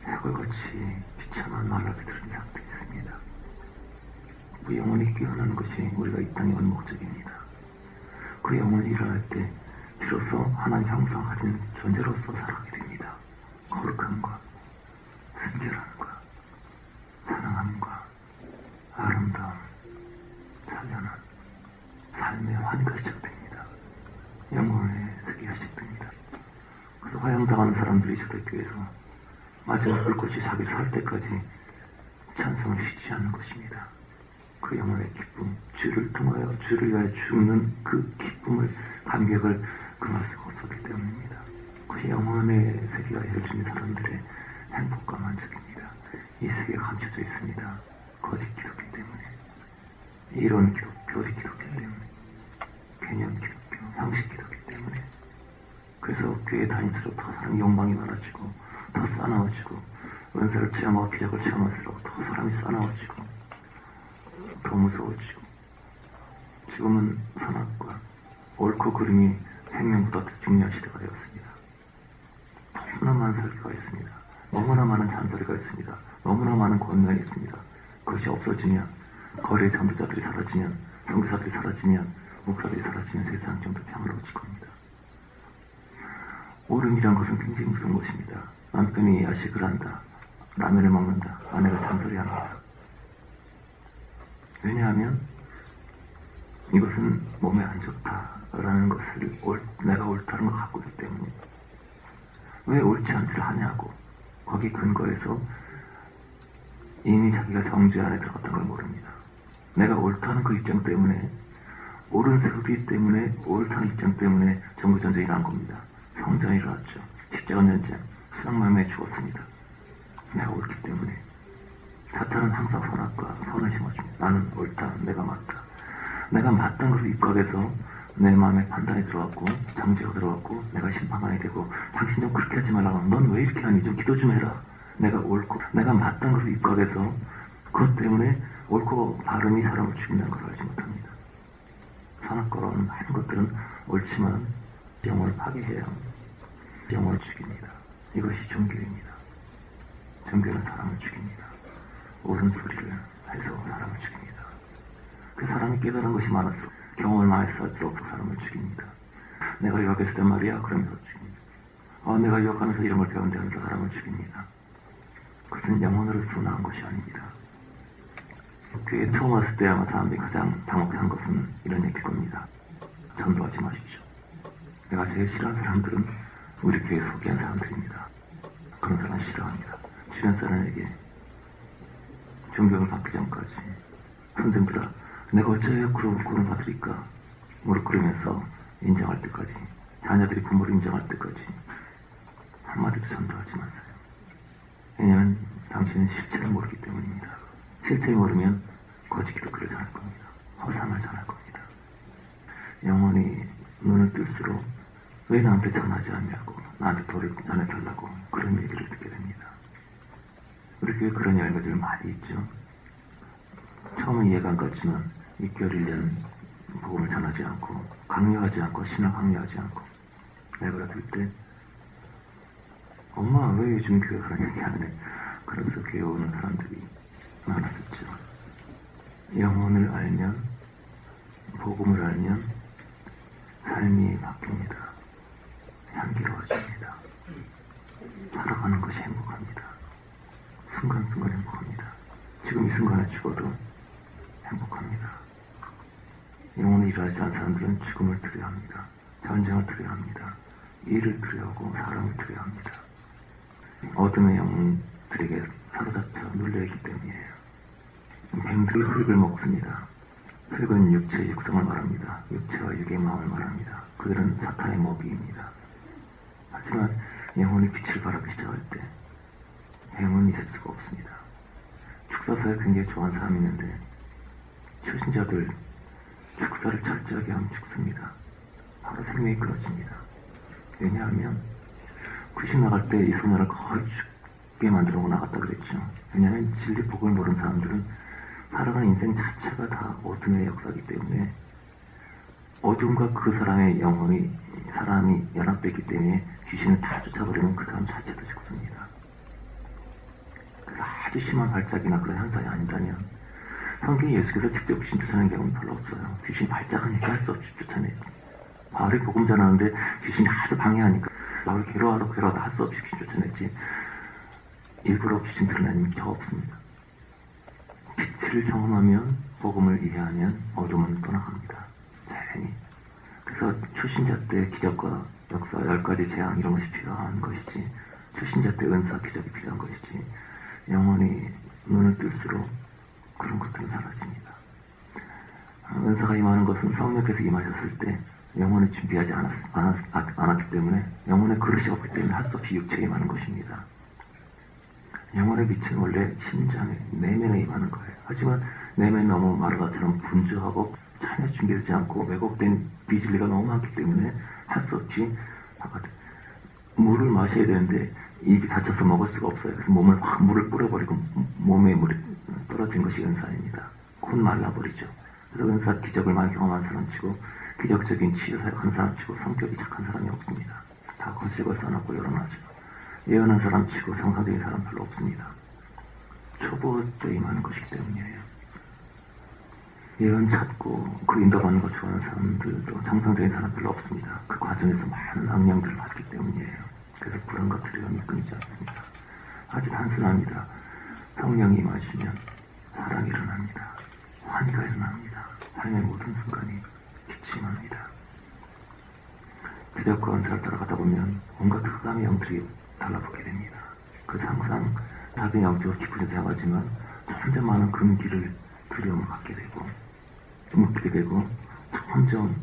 해골같이 비참한 말라비들은 상태에 있습니다. 그 영혼이 깨어나는 것이 우리가 이 땅에 온 목적입니다. 그 영혼이 일어날 때 비로소 하나님 형상 가진 존재로서 살아가게 됩니다. 거룩함과 순결함과 사랑함과 아름다움, 찬란한 삶의 환희가 시작됩니다. 영혼의 세계가 시작됩니다. 그래서 화양당하는 사람들이 초대교회에서 마지막 불꽃이 자기를 살 때까지 찬송을 쉬지 않는 것입니다. 그 영혼의 기쁨, 주를 통하여 주를 위하여 죽는 그 기쁨을, 감격을 금할 수가 없었기 때문입니다. 그 영혼의 세계가 해주는 사람들의 행복과 만족입니다. 이 세계가 감춰져 있습니다. 거짓 기독교 때문에, 이론 기독교, 교리 기독교 때문에, 개념 기독교, 상식 기독교 때문에. 그래서 교회 다닐수록 더 사람이 욕망이 많아지고 더 싸나워지고, 은사를 체험하고 기적을 체험할수록 더 사람이 싸나워지고 더 무서워지고, 지금은 선악과 옳고 그름이 생명보다 더 중요한 시대가 되었습니다. 너무나 많은 설교가 있습니다. 너무나 많은 잔소리가 있습니다. 너무나 많은 권면이 있습니다. 그것이 없어지면, 거래 전도자들이 사라지면, 선교사들이 사라지면, 목사들이 사라지면 세상은 좀 더 평화로워질 겁니다. 옳음이란 것은 굉장히 무서운 것입니다. 남편이 야식을 한다, 라면을 먹는다, 아내가 잔소리합니다. 왜냐하면 이것은 몸에 안 좋다라는 것을 내가 옳다는 걸 갖고 있기 때문에. 왜 옳지 않지를 하냐고, 거기 근거에서 이미 자기가 정죄 안에 들어갔던 걸 모릅니다. 내가 옳다는 그 입장 때문에, 옳은 소리 때문에, 옳다는 입장 때문에 정부전쟁이 일어난 겁니다. 성전이 일어났죠. 십자가 전쟁, 수양마음에 죽었습니다. 내가 옳기 때문에. 사탄은 항상 선악과 선을 심어줍니다. 나는 옳다, 내가 맞다. 내가 맞다는 것을 입각해서 내 마음에 판단이 들어왔고, 정죄가 들어왔고, 내가 심판관이 되고, 당신 좀 그렇게 하지 말라고, 넌 왜 이렇게 하니, 좀 기도 좀 해라. 내가 옳고, 내가 맞다는 것을 입각해서 그것 때문에 옳고 바름이 사람을 죽인다는 걸 알지 못합니다. 선악과로는 많은 것들은 옳지만 영혼을 파괴해야 합니다. 영혼을 죽입니다. 이것이 종교입니다. 종교는 사람을 죽입니다. 옳은 소리를 해서 사람을 죽입니다. 그 사람이 깨달은 것이 많을수록, 경험을 많이 쌓을수록 사람을 죽입니다. 내가 유학했을 때 말이야, 그러면서 죽입니다. 내가 유학하면서 이런 걸 배운다 하면서 사람을 죽입니다. 그것은 영혼으로 순화한 것이 아닙니다. 교회에 처음 왔을 때 아마 사람들이 가장 당혹한 것은 이런 얘기일 겁니다. 전도하지 마십시오. 내가 제일 싫어하는 사람들은 우리 교회 소개한 사람들입니다. 그런 사람 싫어합니다. 주변 사람에게 존경을 받기 전까지, 선생들아, 내가 어째야 구름 받으리까? 무릎 꿇으면서 인정할 때까지, 자녀들이 부모를 인정할 때까지 한마디도 전도하지 마세요. 왜냐하면 당신은 실체를 모르기 때문입니다. 실체를 모르면 거짓 기독교를 전할 겁니다. 허상을 전할 겁니다. 영혼이 눈을 뜰수록 왜 나한테 전하지 않냐고, 나한테 돌을 전해달라고 그런 얘기를 듣게 됩니다. 우리 교회 그런 열매들 많이 있죠. 처음은 이해가 안 갔지만 6개월 1년 복음을 전하지 않고, 강요하지 않고, 신앙 강요하지 않고 내버려둘 때, 엄마 왜 요즘 교회 그런 얘기 안 해? 그러면서 교회 오는 사람들이 많았었죠. 영혼을 알면, 복음을 알면 삶이 바뀝니다. 향기로워집니다. 살아가는 것이 행복합니다. 순간순간 행복합니다. 지금 이 순간에 죽어도 행복합니다. 영혼을 일하지 않은 사람들은 죽음을 두려워합니다. 전쟁을 두려워합니다. 일을 두려워하고 사람을 두려워합니다. 어둠의 영혼들에게 사로잡혀 눌려있기 때문이에요. 뱀들이 흙을 먹습니다. 흙은 육체의 육성을 말합니다. 육체와 육의 마음을 말합니다. 그들은 사탄의 먹이입니다. 하지만 영혼이 빛을 발하기 시작할 때 영혼이 있을 수가 없습니다. 축사사에 굉장히 좋아하는 사람이 있는데, 초신자들 축사를 철저하게 하면 죽습니다. 바로 생명이 끊어집니다. 왜냐하면 귀신 나갈 때 이 소녀를 거의 죽게 만들어 나갔다 그랬죠. 왜냐하면 진리 복을 모르는 사람들은 살아가는 인생 자체가 다 어둠의 역사이기 때문에 어둠과 그 사람의 영혼이 사람이 연합되기 때문에 귀신을 다 쫓아버리면 그 사람 자체도 죽습니다. 그래서 아주 심한 발작이나 그런 현상이 아니다면 성경에 예수께서 직접 귀신 쫓아내는 경우는 별로 없어요. 귀신이 발작은 얘기할 수 없이 쫓아내요. 바울이 복음 전하는데 귀신이 하도 방해하니까 바울이 괴로워하다 할 수 없이 귀신 쫓아냈지 일부러 귀신 드러내는 게 없습니다. 빛을 경험하면 복음을 이해하면 어둠은 떠나갑니다. 자연히. 그래서 초신자 때 기적과 역사 10가지 재앙 이런 것이 필요한 것이지 초신자 때 은사 기적이 필요한 것이지 영원히 눈을 뜰수록 그런 것들은 사라집니다. 은사가 임하는 것은 성령께서 임하셨을 때 영혼을 준비하지 않았기 때문에 영혼의 그릇이 없기 때문에 할 수 없이 육체에 임하는 것입니다. 영혼의 빛은 원래 심장에 내면에 임하는 거예요. 하지만 내면이 너무 마르가처럼 분주하고 전혀 준비되지 않고 왜곡된 비질리가 너무 많기 때문에 할 수 없이 물을 마셔야 되는데 입이 다쳐서 먹을 수가 없어요. 그래서 몸을 확 물을 뿌려버리고 몸에 물이 떨어진 것이 은사입니다. 곧 말라버리죠. 그래서 은사 기적을 많이 경험한 사람 치고 기적적인 치유 사역한 사람 치고 성격이 착한 사람이 없습니다. 다 거칠고 써놨고 열어놔죠. 예언한 사람 치고 정상적인 사람 별로 없습니다. 초보 때 임하는 것이기 때문이에요. 예언 찾고 그 인도받는 거 좋아하는 사람들도 정상적인 사람 별로 없습니다. 그 과정에서 많은 악령들을 받기 때문이에요. 그래서 그런 것들이 끊이지 않습니다. 아주 단순합니다. 성령이 임하시면 사랑이 일어납니다. 환희가 일어납니다. 삶의 모든 순간이 빛이 납니다. 기적과 은사를 따라가다 보면 온갖 흑암의 영들이 달라붙게 됩니다. 그래서 항상 자기 영적으로 기쁘게 생각하지만 점점 많은 금기를 두려움을 갖게 되고 묻게 되고 점점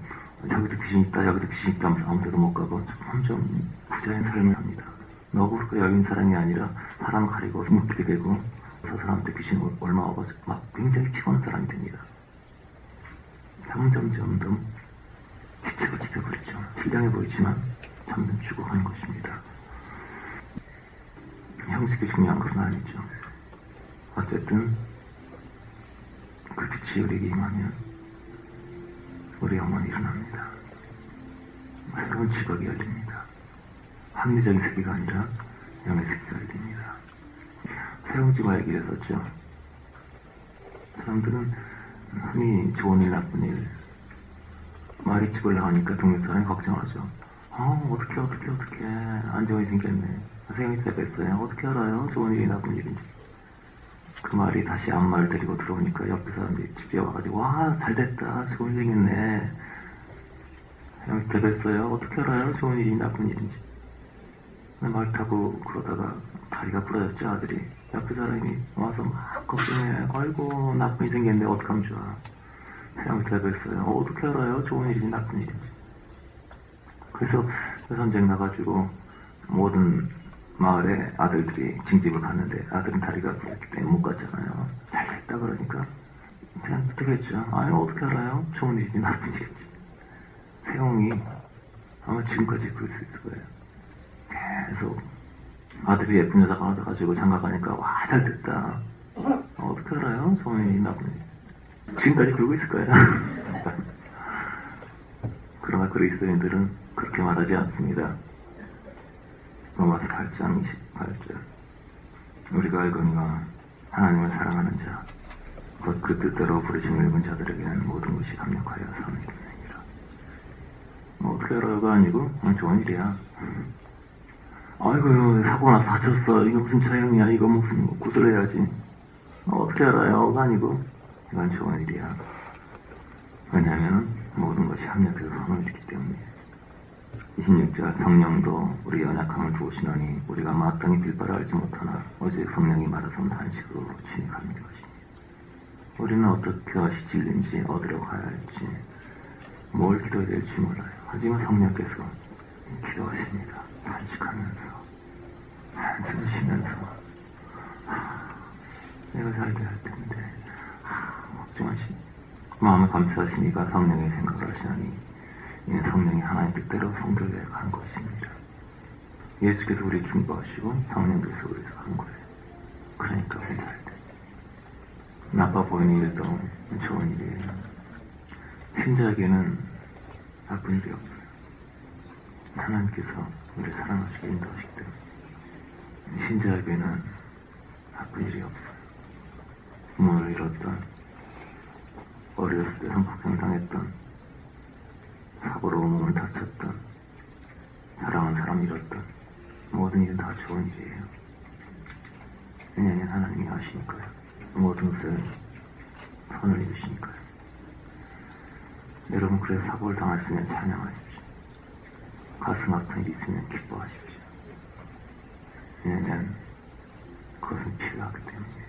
여기도 귀신 있다 여기도 귀신 있다 하면서 아무 데도 못 가고 점점 부자인 삶을 합니다. 너그럽고 여인 사람이 아니라 사람 가리고 묻게 되고 저 사람한테 귀신 얼마 와서 막 굉장히 피곤한 사람이 됩니다. 점점 지체가 지쳐버리죠. 신령해 보이지만 점점 죽어가는 것입니다. 형식이 중요한 것은 아니죠. 어쨌든 그 빛이 우리에게 임하면 우리 영혼이 일어납니다. 새로운 직업이 열립니다. 합리적인 세계가 아니라 영의 세계가 열립니다. 새로운 직업 얘기를 했었죠. 사람들은 흔히 좋은 일 나쁜 일 말이 집을 나가니까 동네 사람이 걱정하죠. 어떻게 안 좋은 일이 생겼네. 선생님이 대뺐어요. 어떻게 알아요? 좋은 일이 나쁜 일인지. 그 말이 다시 아무 말을 데리고 들어오니까 옆에 사람들이 집에 와가지고 와 잘됐다 좋은 일 생겼네. 선생님이 대뺐어요. 어떻게 알아요? 좋은 일이 나쁜 일인지. 말 타고 그러다가 다리가 부러졌죠 아들이. 옆에 사람이 와서 막 걱정해. 아이고 나쁜 일이 생겼는데 어떡하면 좋아. 선생님이 대뺐어요. 어떻게 알아요? 좋은 일인지 나쁜 일인지. 그래서 선생 나가지고 모든 마을에 아들들이 징집을 갔는데 아들은 다리가 부러졌기 때문에 못 갔잖아요. 잘됐다 그러니까 그냥 어떻겠죠. 아니 어떻게 알아요? 좋은 일인지 나쁜 일인지. 세용이 아마 지금까지 그럴 수 있을 거예요. 계속 아들이 예쁜 여자가 와가지고 장가 가니까 와 잘됐다. 어떻게 알아요? 좋은 일인지 나쁜 일인지. 지금까지 그러고 있을 거예요. 그러나 그리스도인들은 그렇게 말하지 않습니다. 로마서 8장 28절 우리가 알거니와 하나님을 사랑하는 자 곧 그 뜻대로 부르심을 입은 자들에게는 모든 것이 합력하여 선을 이루느니라. 어떻게 알아요가 아니고 좋은 일이야. 아이고 사고 나서 다쳤어. 이거 무슨 차형이야. 이거 무슨 구슬해야지. 어떻게 알아요가 아니고 이건 좋은 일이야. 왜냐하면 모든 것이 합력해서 선을 이루기 때문이에요. 26절 성령도 우리 연약함을 도우시나니 우리가 마땅히 빌바를 알지 못하나 오직 성령이 말하선 단식으로 진행하는 것이니 우리는 어떻게 하시질는지 어디로 가야 할지 뭘 기도해야 될지 몰라요. 하지만 성령께서 기도하십니다. 단식하면서 한숨 쉬면서 내가 잘 돼야 할 텐데 마음에 감사하신 이가 성령의 생각을 하시나니 이는 성령이 하나님 뜻대로 성도를 위해 간 것입니다. 예수께서 우리 중보하시고 성령께서 우리에서 한 거예요. 그러니까 괜찮을 때 나빠 보이는 일도 좋은 일이에요. 신자에게는 나쁜 일이 없어요. 하나님께서 우리 사랑하시고 인도하시기 때문에 신자에게는 나쁜 일이 없어요. 부모를 잃었던, 어렸을 때 성폭행 당했던, 사고로 몸을 다쳤던, 사랑하는 사람 잃었던 모든 일은 다 좋은 일이에요. 왜냐하면 하나님이 아시니까요. 모든 것을 선을 이루시니까요. 여러분 그래서 사고를 당했으면 찬양하십시오. 가슴 아픈 일이 있으면 기뻐하십시오. 왜냐하면 그것은 필요하기 때문에.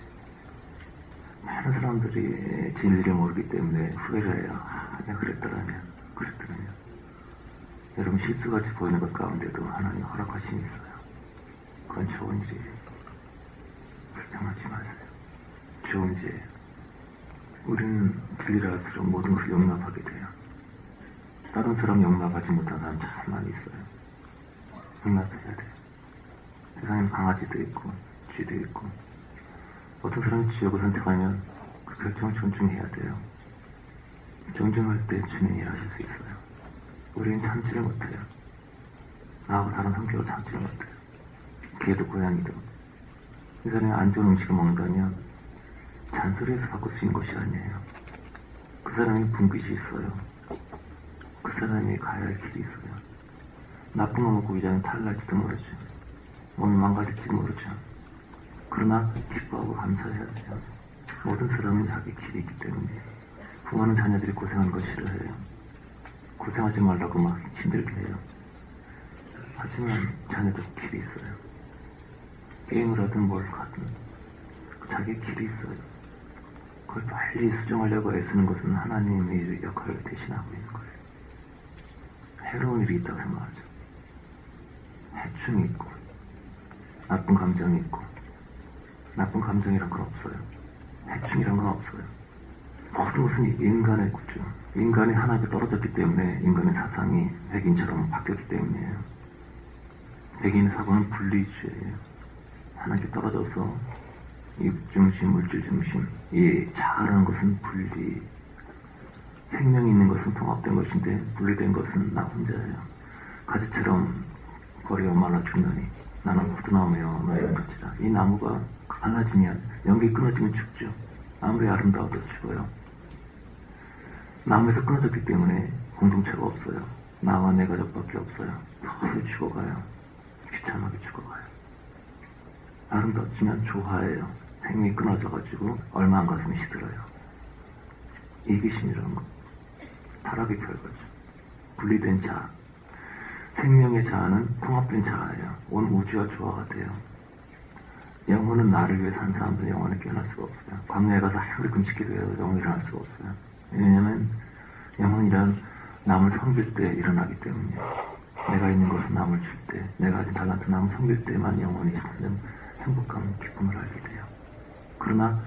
많은 사람들이 진리를 모르기 때문에 후회를 해요. 내가 그랬더라면. 여러분 실수같이 보이는 것 가운데도 하나님 허락하심이 있어요. 그건 좋은 일이에요. 불평하지 마세요. 좋은 일이에요. 우리는 진리를 알수록 모든 것을 용납하게 돼요. 다른 사람 용납하지 못한 사람 참 많이 있어요. 용납해야 돼요. 세상에는 강아지도 있고 쥐도 있고 어떤 사람이 지옥을 선택하면 그 결정을 존중해야 돼요. 존중할 때 주님이 일하실 수 있어요. 우리는 참지를 못해요. 나하고 다른 성격을 참지를 못해요. 개도 고양이도. 이 사람이 안 좋은 음식을 먹는다면 잔소리에서 바꿀 수 있는 것이 아니에요. 그 사람이 분깃이 있어요. 그 사람이 가야 할 길이 있어요. 나쁜 거 먹고 이자는 탈날지도 모르죠. 몸이 망가질지 모르죠. 그러나 기뻐하고 감사해야 돼요. 모든 사람은 자기 길이 있기 때문에. 부모는 자녀들이 고생하는 거 싫어해요. 고생하지 말라고 막 힘들게 해요. 하지만 자녀들 길이 있어요. 게임을 하든 뭘 하든 자기 길이 있어요. 그걸 빨리 수정하려고 애쓰는 것은 하나님의 역할을 대신하고 있는 거예요. 해로운 일이 있다고 생각하죠. 해충이 있고 나쁜 감정이 있고 나쁜 감정이란 건 없어요. 해충이란 건 없어요. 모든 것은 인간의 구조. 인간이 하나님께 떨어졌기 때문에 인간의 사상이 백인처럼 바뀌었기 때문이에요. 백인의 사고는 분리주의예요. 하나님께 떨어져서 육중심, 물질중심. 이 자아라는 것은 분리. 생명이 있는 것은 통합된 것인데 분리된 것은 나 혼자예요. 가지처럼 버려 말라 죽느니 나는 포도나무여 너희는 같이라. 이 나무가 갈라지면 연기 끊어지면 죽죠. 아무리 아름다워도 죽어요. 나무에서 끊어졌기 때문에 공동체가 없어요. 나와 내 가족밖에 없어요. 서서히 죽어가요. 귀찮하게 죽어가요. 아름답지만 조화예요. 생명이 끊어져가지고 얼마 안 갔으면 시들어요. 이기심이라는 것. 타락의 결과죠. 분리된 자아. 생명의 자아는 통합된 자아예요. 온 우주와 조화가 돼요. 영혼은 나를 위해 산 사람들은 영혼에 깨어날 수가 없어요. 광야에 가서 하루를 금식해도 영혼이 일어날 수가 없어요. 왜냐하면 영혼이란 남을 섬길 때 일어나기 때문에 내가 있는 것은 남을 줄 때, 내가 가진 달란트 남을 섬길 때만 영혼이 찾는 행복감, 기쁨을 알게 돼요. 그러나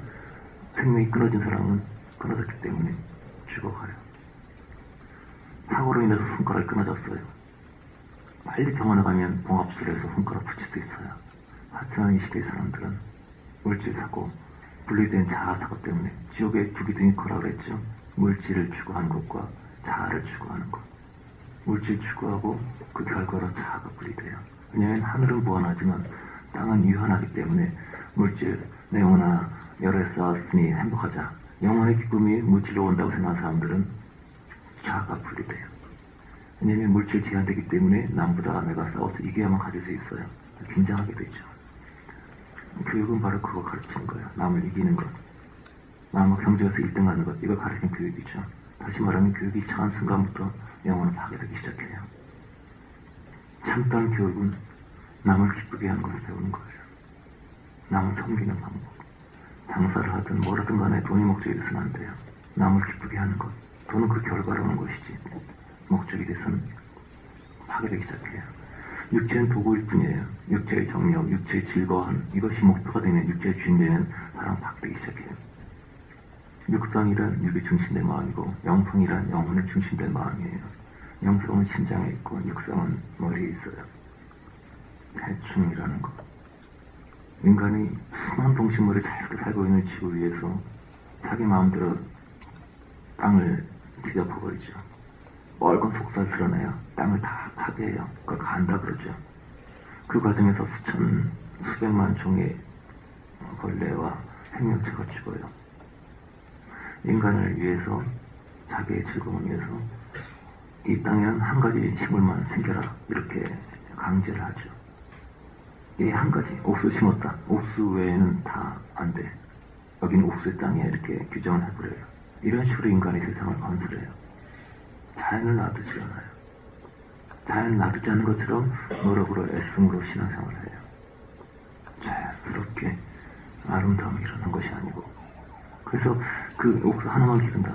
생명이 끊어진 사람은 끊어졌기 때문에 죽어가요. 사고로 인해서 손가락이 끊어졌어요. 빨리 병원에 가면 봉합술에서 손가락 붙일 수 있어요. 하지만 이 시대의 사람들은 물질 사고, 분리된 자아 사고 때문에 지옥의 두 기둥이 커라 그랬죠. 물질을 추구하는 것과 자아를 추구하는 것. 물질 추구하고 그 결과로 자아가 분리돼요. 왜냐하면 하늘은 무한하지만 땅은 유한하기 때문에 물질, 내 영혼아 여러 해 쌓았으니 행복하자. 영혼의 기쁨이 물질로 온다고 생각하는 사람들은 자아가 분리돼요. 왜냐하면 물질 제한되기 때문에 남보다 내가 싸워서 이겨야만 가질 수 있어요. 긴장하게 되죠. 교육은 바로 그거 가르치는 거예요. 남을 이기는 것. 남을 경쟁에서 1등 하는 것. 이걸 가르치는 교육이죠. 다시 말하면 교육이 처한 순간부터 영혼은 파괴되기 시작해요. 참다운 교육은 남을 기쁘게 하는 것을 배우는 거예요. 남을 섬기는 방법. 장사를 하든 뭐라든 간에 돈이 목적이 돼서는 안 돼요. 남을 기쁘게 하는 것. 돈은 그 결과로 오는 것이지. 목적이 돼서는 파괴되기 시작해요. 육체는 도구일 뿐이에요. 육체의 정력, 육체의 즐거움, 이것이 목표가 되면 육체의 주인 되면 사람 파괴되기 시작해요. 육성이란 육이 중심된 마음이고 영성이란 영혼이 중심된 마음이에요. 영성은 심장에 있고 육성은 머리에 있어요. 해충이라는 것. 인간이 수많은 동식물이 자유롭게 살고 있는 지구 위에서 자기 마음대로 땅을 뒤덮어버리죠. 멀건 속살 드러내야 땅을 다 파괴해요. 그걸 간다 그러죠. 그 과정에서 수백만 종의 벌레와 생명체가 죽어요. 인간을 위해서, 자기의 즐거움을 위해서 이 땅에는 한 가지 식물만 생겨라 이렇게 강제를 하죠. 이 한 가지, 옥수 심었다. 옥수 외에는 다 안 돼. 여기는 옥수의 땅이야 이렇게 규정을 해버려요. 이런 식으로 인간이 세상을 건설해요. 자연을 놔두지 않아요. 자연을 놔두지 않는 것처럼 노력으로 애씀으로 신앙생활을 해요. 자연스럽게 아름다움이 일어난 것이 아니고. 그래서 그 옥수 하나만 기른다.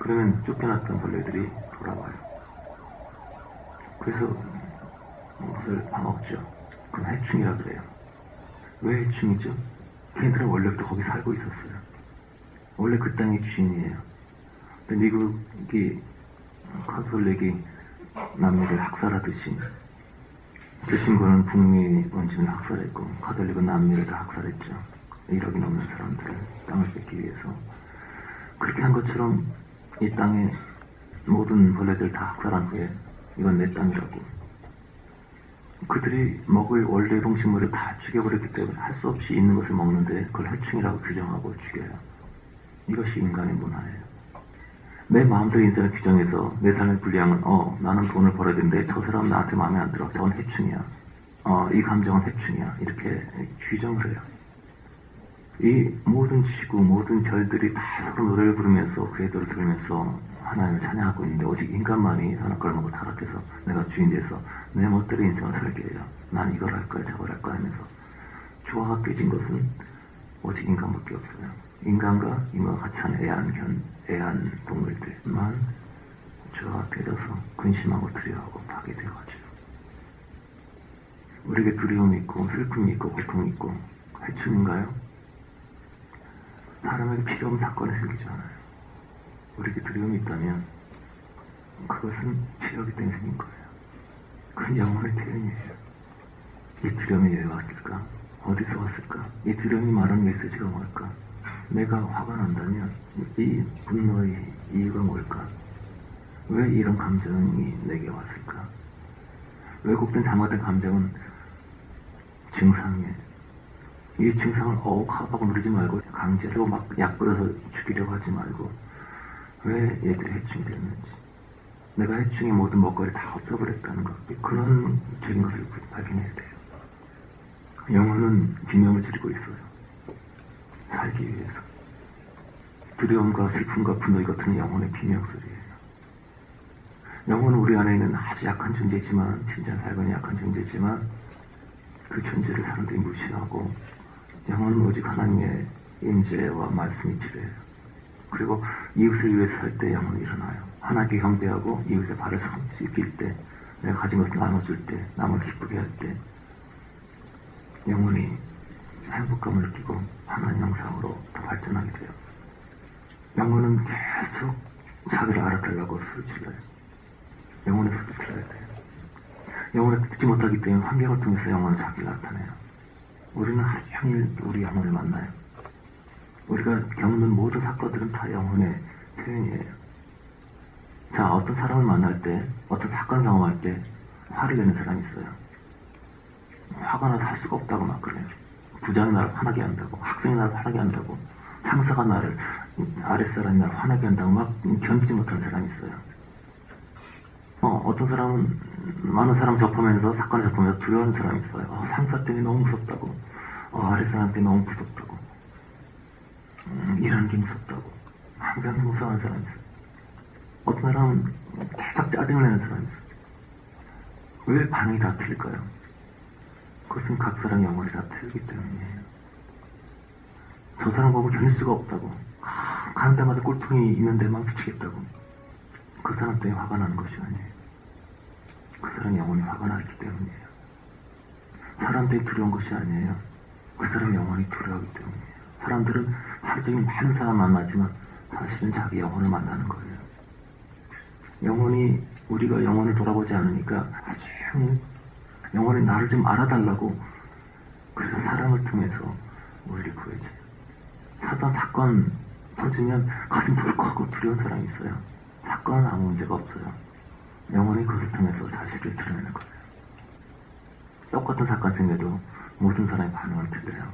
그러면 쫓겨났던 벌레들이 돌아와요. 그래서 옥수를 파먹죠. 그건 해충이라 그래요. 왜 해충이죠? 걔네들은 원래부터 거기 살고 있었어요. 원래 그 땅의 주인이에요. 근데 미국이 카톨릭이 남미를 학살하듯이 그 친구는 북미 원주민을 학살했고 카톨릭은 남미를 다 학살했죠. 1억이 넘는 사람들을 땅을 뺏기 위해서. 그렇게 한 것처럼 이 땅의 모든 벌레들 다 학살한 후에 이건 내 땅이라고. 그들이 먹을 원래 동식물을 다 죽여버렸기 때문에 할 수 없이 있는 것을 먹는데 그걸 해충이라고 규정하고 죽여요. 이것이 인간의 문화예요. 내 마음대로 인생을 규정해서 내 삶의 분량은 나는 돈을 벌어야 되는데 저 사람 나한테 마음에 안 들어. 저건 해충이야. 이 감정은 해충이야. 이렇게 규정을 해요. 이 모든 지구, 모든 별들이 다 서로 노래를 부르면서 그 애들을 들으면서 하나님을 찬양하고 있는데 오직 인간만이 하나걸 먹고 타락해서 내가 주인 돼서 내 멋대로 인생을 살게 해요. 난 이걸 할 거야 저걸 할 거야 하면서 조화가 깨진 것은 오직 인간밖에 없어요. 인간과 같이 하는 애완 동물들만 조화가 깨져서 근심하고 두려워하고 파괴되어가죠. 우리에게 두려움이 있고 슬픔이 있고 고통이 있고 해충인가요? 사람에게 필요 없는 사건이 생기지 않아요. 우리에게 두려움이 있다면 그것은 필요하기 때문에 생긴 거예요. 그건 영혼의 태연이에요. 이 두려움이 왜 왔을까? 어디서 왔을까? 이 두려움이 말하는 메시지가 뭘까? 내가 화가 난다면 이 분노의 이유가 뭘까? 왜 이런 감정이 내게 왔을까? 왜곡된 잘못된 감정은 증상이에요. 이 증상을 하고 누르지 말고 강제로 막 약 뿌려서 죽이려고 하지 말고 왜 얘들이 해충이 됐는지, 내가 해충의 모든 먹거리 다 없애버렸다는 것, 그런 적인 것을 발견해야 돼요. 영혼은 비명을 지르고 있어요. 살기 위해서. 두려움과 슬픔과 분노, 이것들은 영혼의 비명소리예요. 영혼은 우리 안에 있는 아주 약한 존재지만, 진짜 살건이 약한 존재지만 그 존재를 사람들이 무시하고 영혼은 오직 하나님의 임재와 말씀이 필요해요. 그리고 이웃을 위해서 살 때 영혼이 일어나요. 하나님께 경배하고 이웃의 발을 씻길 때, 내가 가진 것을 나눠줄 때, 남을 기쁘게 할 때 영혼이 행복감을 느끼고 하나님 형상으로 더 발전하게 돼요. 영혼은 계속 자기를 알아달라고 소리질러요. 영혼의 소리를 들어야 돼요. 영혼을 듣지 못하기 때문에 환경을 통해서 영혼은 자기를 나타내요. 우리는 하루 종일 우리 영혼을 만나요. 우리가 겪는 모든 사건들은 다 영혼의 표현이에요. 자, 어떤 사람을 만날 때, 어떤 사건을 경험할 때 화를 내는 사람이 있어요. 화가 나서 할 수가 없다고 막 그래요. 부장이 나를 화나게 한다고, 학생이 나를 화나게 한다고, 상사가 나를, 아랫사람이 나를 화나게 한다고 막 견디지 못하는 사람이 있어요. 어떤 사람은 많은 사람 접하면서, 사건을 접하면서 두려워하는 사람이 있어요. 상사 때문에 너무 무섭다고, 아랫사람 때문에 너무 무섭다고, 일하는 게 무섭다고, 항상 무서워하는 사람이 있어요. 어떤 사람은 계속 짜증을 내는 사람이 있어요. 왜 반응이 다 틀릴까요? 그것은 각 사람의 영혼이 다 틀리기 때문이에요. 저 사람 보고 견딜 수가 없다고, 가는 데마다 꼴통이 있는데만 미치겠다고, 그 사람 때문에 화가 나는 것이 아니에요. 그 사람 영혼이 화가 나기 때문이에요. 사람 때문에 두려운 것이 아니에요. 그 사람 영혼이 두려워하기 때문이에요. 사람들은 하루 종일 많은 사람 만나지만 사실은 자기 영혼을 만나는 거예요. 영혼이, 우리가 영혼을 돌아보지 않으니까 아주 영혼이 나를 좀 알아달라고, 그래서 사람을 통해서 우리를 구해줘요. 사건 터지면 가슴 덜컥하고 두려운 사람이 있어요. 사건은 아무 문제가 없어요. 영혼이 그것을 통해서 사실을 드러내는 거예요. 똑같은 사건 생겨도 모든 사람의 반응은 틀려요.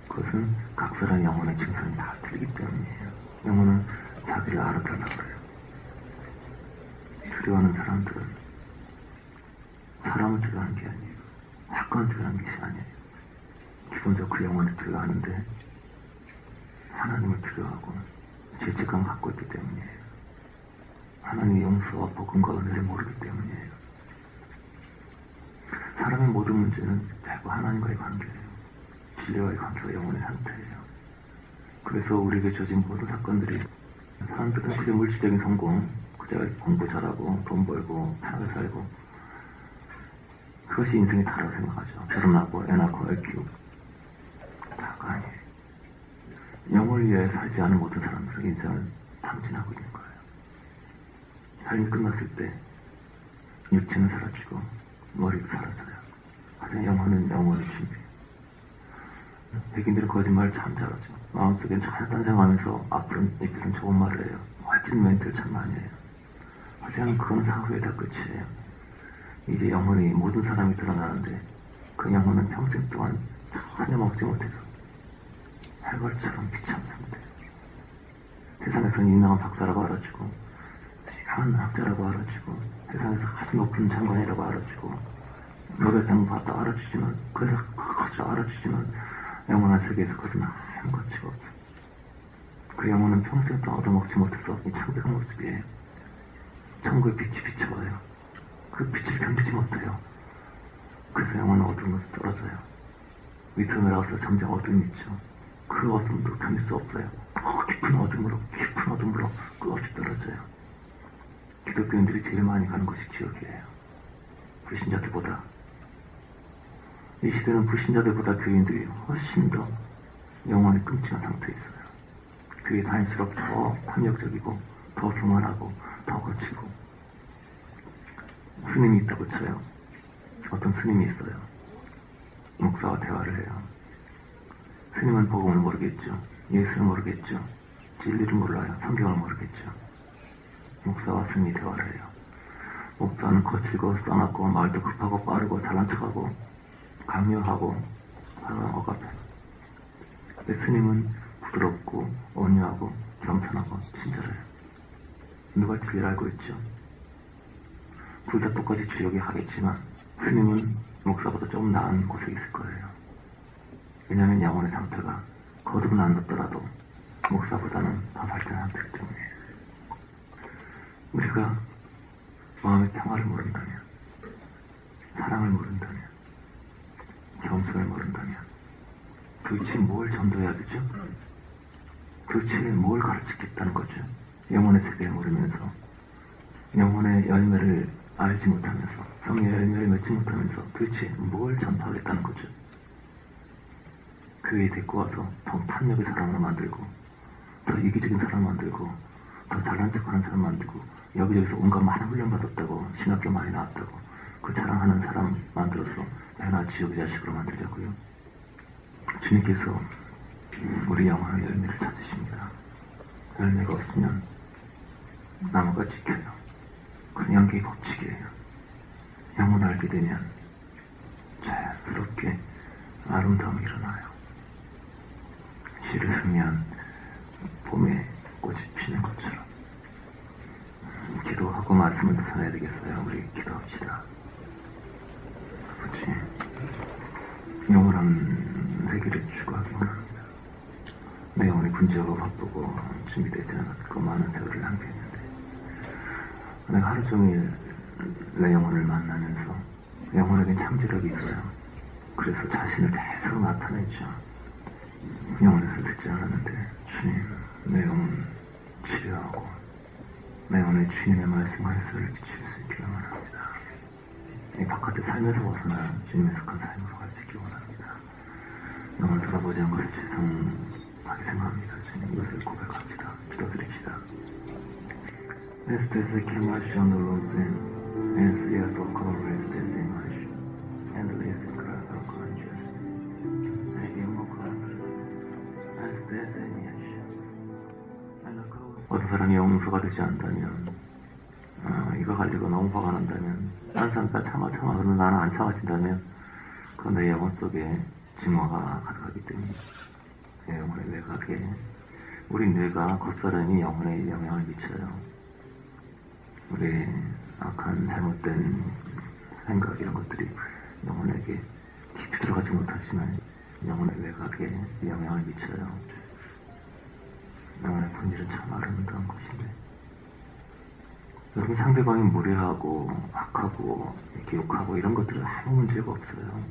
그것은 각 사람의 영혼의 증상이 다 틀리기 때문이에요. 영혼은 자기를 알아달라고 그래요. 두려워하는 사람들은 사람을 두려워하는 게 아니에요. 사건을 두려워하는 것이 아니에요. 기본적으로 그 영혼을 두려워하는데 하나님을 두려워하고 죄책감 갖고 있기 때문이에요. 하나님의 용서와 복음과 은혜를 모르기 때문이에요. 사람의 모든 문제는 결국 하나님과의 관계예요. 진리와의 관계와 영혼의 상태예요. 그래서 우리에게 주어진 모든 사건들이, 사람들은 그저 물질적인 성공, 그저 공부 잘하고 돈 벌고 잘 살고, 그것이 인생의 다라고 생각하죠. 결혼하고 애 낳고 애 키우고. 다가 아니에요. 영혼을 위해 살지 않은 모든 사람들은 인생을 탐진하고 있는 거예요. 삶이 끝났을 때 육체는 사라지고 머리도 사라져요. 하지만 영혼은 영원히 준비해요. 백인들은 거짓말을 참 잘하죠. 마음속엔 전혀 딴생하면서 앞으로는 입술은 좋은 말을 해요. 멋진 멘트를 참 많이 해요. 하지만 그건 사후에 다 끝이에요. 이제 영혼이, 모든 사람이 드러나는데 그 영혼은 평생 동안 전혀 먹지 못해서 해골처럼 비참한 상태예요. 세상에서는 유명한 박사라고 알아주고, 유명한 학자라고 알아주고, 세상에서 아주 높은 장관이라고 알아주고, 노벨상 받다 알아주지만, 그래서 그것을 알아주지만 영원한 세계에서 그것은 아무 가치가 없어요. 그 영혼은 평생 동안 얻어먹지 못해서 이 창백한 모습이에요. 천국의 빛이 비춰와요. 그 빛을 견디지 못해요. 그래서 영혼은 어두운 곳에 떨어져요. 밑으로 내려가서 점점 어둠이 있죠. 그 어둠도 견딜 수 없어요. 더 깊은 어둠으로 끝없이 떨어져요. 기독교인들이 제일 많이 가는 곳이 지옥이에요. 불신자들보다. 이 시대는 불신자들보다 교인들이 훨씬 더 영혼이 끔찍한 상태에 있어요. 교회 다닐수록 더 탐욕적이고, 더 교만하고, 더 거치고. 스님이 있다고 쳐요. 어떤 스님이 있어요. 목사와 대화를 해요. 스님은 복음을 모르겠죠. 예수를 모르겠죠. 진리를 몰라요. 성경을 모르겠죠. 목사와 스님이 대화를 해요. 목사는 거칠고 써놨고 말도 급하고 빠르고 잘난 척하고 강요하고 사람을 억압해요. 스님은 부드럽고 온유하고 겸손하고 친절해요. 누가 진리를 알고 있죠? 둘 다 똑같이 지옥에 가겠지만 스님은 목사보다 조금 나은 곳에 있을 거예요. 왜냐하면 영혼의 상태가 거듭은 안 났더라도 목사보다는 더 발전한 상태이기 때문에. 우리가 마음의 평화를 모른다면, 사랑을 모른다면, 겸손을 모른다면 도대체 뭘 전도해야 되죠? 도대체 뭘 가르치겠다는 거죠? 영혼의 세계를 모르면서, 영혼의 열매를 알지 못하면서, 성의 열매를 맺지 못하면서 도대체 뭘 전파하겠다는 거죠? 교회에 데리고 와서 더 탐욕의 사람으로 만들고, 더 이기적인 사람 만들고, 더 잘난 척하는 사람 만들고, 여기저기서 온갖 많은 훈련 받았다고, 신학교 많이 나왔다고 그 자랑하는 사람 만들어서 맨날 지옥의 자식으로 만들자고요. 주님께서 우리 영혼의 열매를 찾으십니다. 열매가 없으면 나무가 지켜요. 그건 연계의 법칙이에요. 영혼을 알게 되면 자연스럽게 아름다움이 일어나요. 씨를 쓰면 봄에 꽃이 피는 것처럼. 기도하고 말씀을 전해야 되겠어요. 우리 기도합시다. 아버지, 영원한 세계를 추구하기 원합니다. 내 영혼이 분주하고 바쁘고 준비되지 않았고 많은 세월을 낭비했는데, 내가 하루 종일 내 영혼을 만나면서 영혼에겐 창조력이 있어요. 그래서 자신을 계속 나타내죠. 영혼에서 듣지 않았는데 주님, 내 영혼 치료하고 내 영혼에 주님의 말씀 말씀을 비칠 수 있기를 원합니다. 이 바깥의 삶에서 벗어나 주님의 속한 삶으로 갈 수 있기를 원합니다. 영혼을 돌아보지 않은 것을 감사하게 생각합니다. 주님, 이것을 고백합시다. 기도드립시다. Este que más yo no lo sé, es cierto como este se más, en el escravo conscious, 내게 뭐가, este se más, 어떤 사람이 용서가 되지 않다면, 이거 가지고 너무 화가 난다면, 딴 사람과 참아, 그러면 나는 안 참아진다면, 그건 내 영혼 속에 증오가 가득하기 때문에, 내 영혼의 외곽에, 우리 뇌가 겉사람이 영혼에 영향을 미쳐요. 우리 악한 잘못된 생각 이런 것들이 영혼에게 깊이 들어가지 못하지만 영혼의 외곽에 영향을 미쳐요. 영혼의 본질은 참 아름다운 것인데 여러분 상대방이 무례하고 악하고 이렇게 욕하고 이런 것들은 아무 문제가 없어요.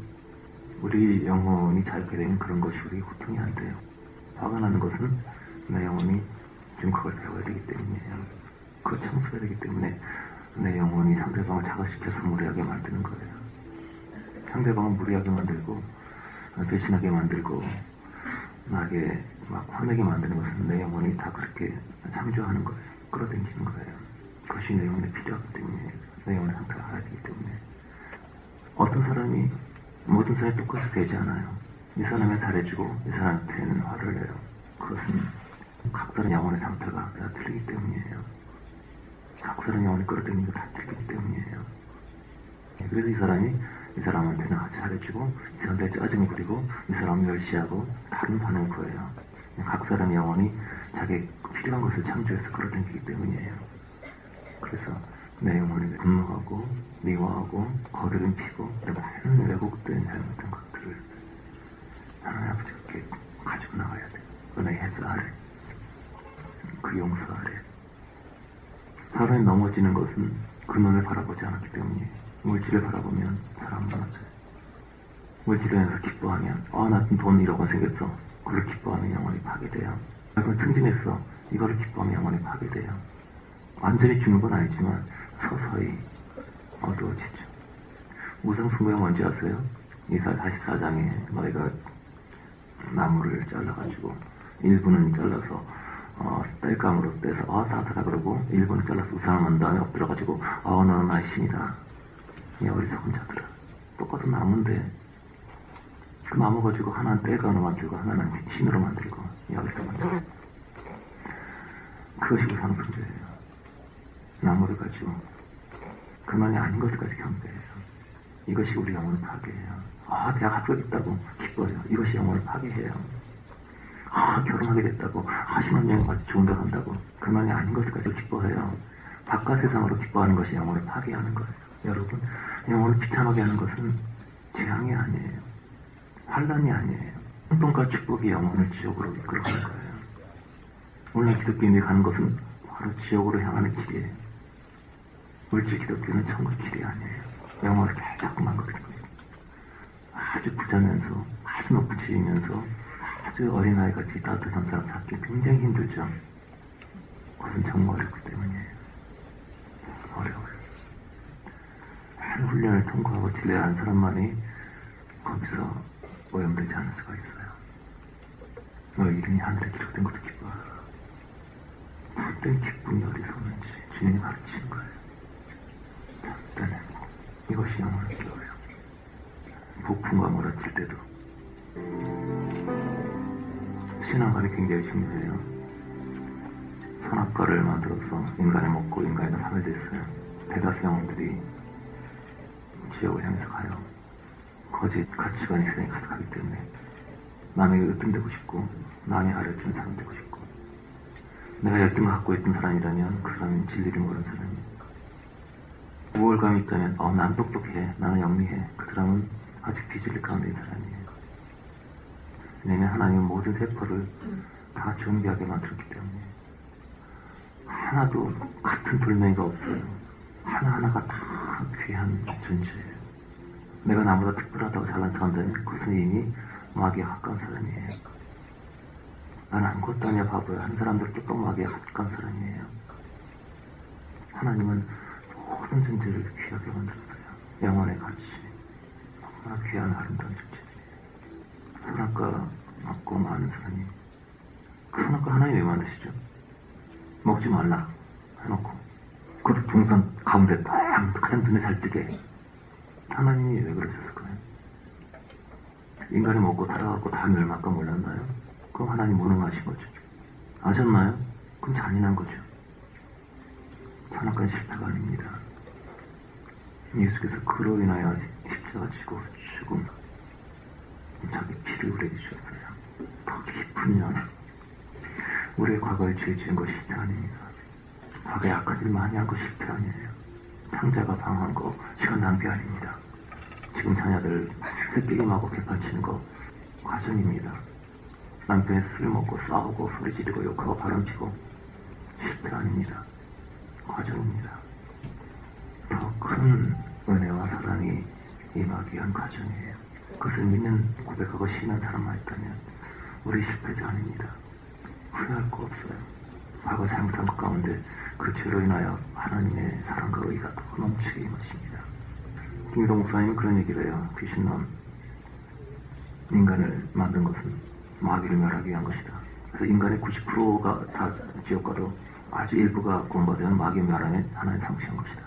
우리 영혼이 자유케 되는 그런 것이 우리 고통이 안 돼요. 화가 나는 것은 내 영혼이 지금 그걸 배워야 되기 때문이에요. 그걸 청소해야 되기 때문에 내 영혼이 상대방을 자극시켜서 무례하게 만드는 거예요. 상대방을 무례하게 만들고 배신하게 만들고 나에게 막 화내게 만드는 것은 내 영혼이 다 그렇게 참조하는 거예요. 끌어당기는 거예요. 그것이 내 영혼에 필요하기 때문에 내 영혼의 상태가 알아야 되기 때문에 어떤 사람이 모든 사람이 똑같이 되지 않아요. 이 사람은 잘해주고 이 사람한테는 화를 내요. 그것은 각자의 영혼의 상태가 다 틀리기 때문이에요. 각설은 영혼이 끌어들이는 게 다 틀리기 때문이에요. 그래서 이 사람한테는 잘해주고, 이 사람한테 짜증을 부리고, 이 사람을 멸시하고, 다른 반응을 보여요. 각 사람의 영혼이 자기 필요한 것을 창조해서 끌어당기기 때문이에요. 그래서 내 영혼이 분노하고, 미워하고, 거드름 피고, 많은 왜곡된 잘못된 것들을 하나님 아버지께 가지고 나가야 돼요. 은혜의 햇살 아래, 그 용서 아래. 사람이 넘어지는 것은 근원을 바라보지 않았기 때문이에요. 물질을 바라보면 사람은 넘어져요. 물질을 해서 기뻐하면 나 돈 1억원 생겼어. 그걸 기뻐하면 영혼이 파괴돼요. 그걸 승진했어. 이거를 기뻐하면 영혼이 파괴돼요. 완전히 죽는 건 아니지만 서서히 어두워지죠. 우상숭배가 뭔지 아세요? 이사 44장에 너희가 나무를 잘라가지고 일부는 잘라서 땔감으로 떼서 따뜻하다 그러고 일본을 잘라서 우상을 만든 다음에 엎드려가지고 너는 나의 신이다. 이 어리석은 자들아. 똑같은 나무인데 그 나무 가지고 하나는 땔감으로 만들고 하나는 신으로 만들고 이 어리석은 자들. 그것이 우상 숭배예요. 나무를 가지고 그만이 아닌 것까지 경배해요. 이것이 우리 영혼을 파괴해요. 내가 합격했다고 기뻐해요. 이것이 영혼을 파괴해요. 결혼하게 됐다고, 10만 명이 같이 좋은 데 간다고, 그만이 아닌 것까지 기뻐해요. 바깥 세상으로 기뻐하는 것이 영혼을 파괴하는 거예요. 여러분, 영혼을 비참하게 하는 것은 재앙이 아니에요. 환란이 아니에요. 혼돈과 축복이 영혼을 지옥으로 이끌어가는 거예요. 오늘 기독교인이 가는 것은 바로 지옥으로 향하는 길이에요. 물질 기독교는 천국 길이 아니에요. 영혼을 자꾸 망가뜨리는 거예요. 아주 부자면서, 아주 높은 집이면서, 아주 어린아이같이 따뜻한 사람 찾기 굉장히 힘들죠. 그것은 정말 어렵기 때문이에요. 어려워요. 많은 훈련을 통과하고 진례를 한 사람만이 거기서 오염되지 않을 수가 있어요. 너의 이름이 하늘에 기록된 것도 기뻐하라. 어떤 기쁨이 어디서 오는지 주님이 가르치는 거예요. 잠깐 행복. 이것이 영혼을 깨워요. 폭풍과 몰아칠 때도 신앙관이 굉장히 중요해요. 선악과를 만들어서 인간이 먹고 인간이 파괴됐어요. 대다수 영혼들이 지옥을 향해서 가요. 거짓 가치관이 세상에 가득하기 때문에 남에게 으뜸되고 싶고 남이 알려주는 사람 되고 싶고 내가 열등을 갖고 있던 사람이라면 그 사람은 진리를 모르는 사람이에요. 우월감이 있다면 난 똑똑해, 나는 영리해. 그 사람은 아직 비진리 가운데 있는 사람이에요. 왜냐면 하나님은 모든 세포를 다 존귀하게 만들었기 때문에 하나도 같은 돌멩이가 없어요. 하나하나가 다 귀한 존재예요. 내가 나보다 특별하다고 잘난 척한다면 그것은 이미 마귀에 가까운 사람이에요. 나는 아무것도 아니야 바보야. 한 사람들 뚜껑 마귀에 가까운 사람이에요. 하나님은 모든 존재를 귀하게 만들었어요. 영혼의 가치, 너무나 귀한 아름다운 존재들이에요. 선악과 맞고 많은 사람이 선악과 하나님 왜 만드시죠? 먹지 말라 해놓고 그 동산 가운데 딱 가장 눈에 잘 띄게 하나님이 왜 그러셨을까요? 인간이 먹고 살아갖고 다 멸망과 몰랐나요? 그럼 하나님 무능하신 거죠. 아셨나요? 그럼 잔인한 거죠. 선악과는 실패가 아닙니다. 예수께서 그로 인하여 십자가 지고 죽음 자기 피를 우리에게 주셨어요. 더 깊은 연 우리의 과거에 죄 지은 것이 실패 아닙니다. 과거에 악한 일 많이 한 거 실패 아니에요. 상자가 방한 거 시간 낭비 아닙니다. 지금 자녀들 새끼임하고 개판치는 거 과정입니다. 남편이 술 먹고 싸우고 소리 지르고 욕하고 바람치고 실패 아닙니다. 과정입니다. 더 큰 은혜와 사랑이 임하기 위한 과정이에요. 그것을 믿는 고백하고 신는 사람만 있다면 우리 실패자 아닙니다. 후회할 거 없어요. 과거 잘못한 것 가운데 그 죄로 인하여 하나님의 사랑과 의가 더 넘치게 임하십니다. 김일동 목사님은 그런 얘기를 해요. 귀신놈 인간을 만든 것은 마귀를 멸하기 위한 것이다. 그래서 인간의 90%가 다 지옥 가도 아주 일부가 구원받으면 마귀 멸함에 하나님 상실한 것이다.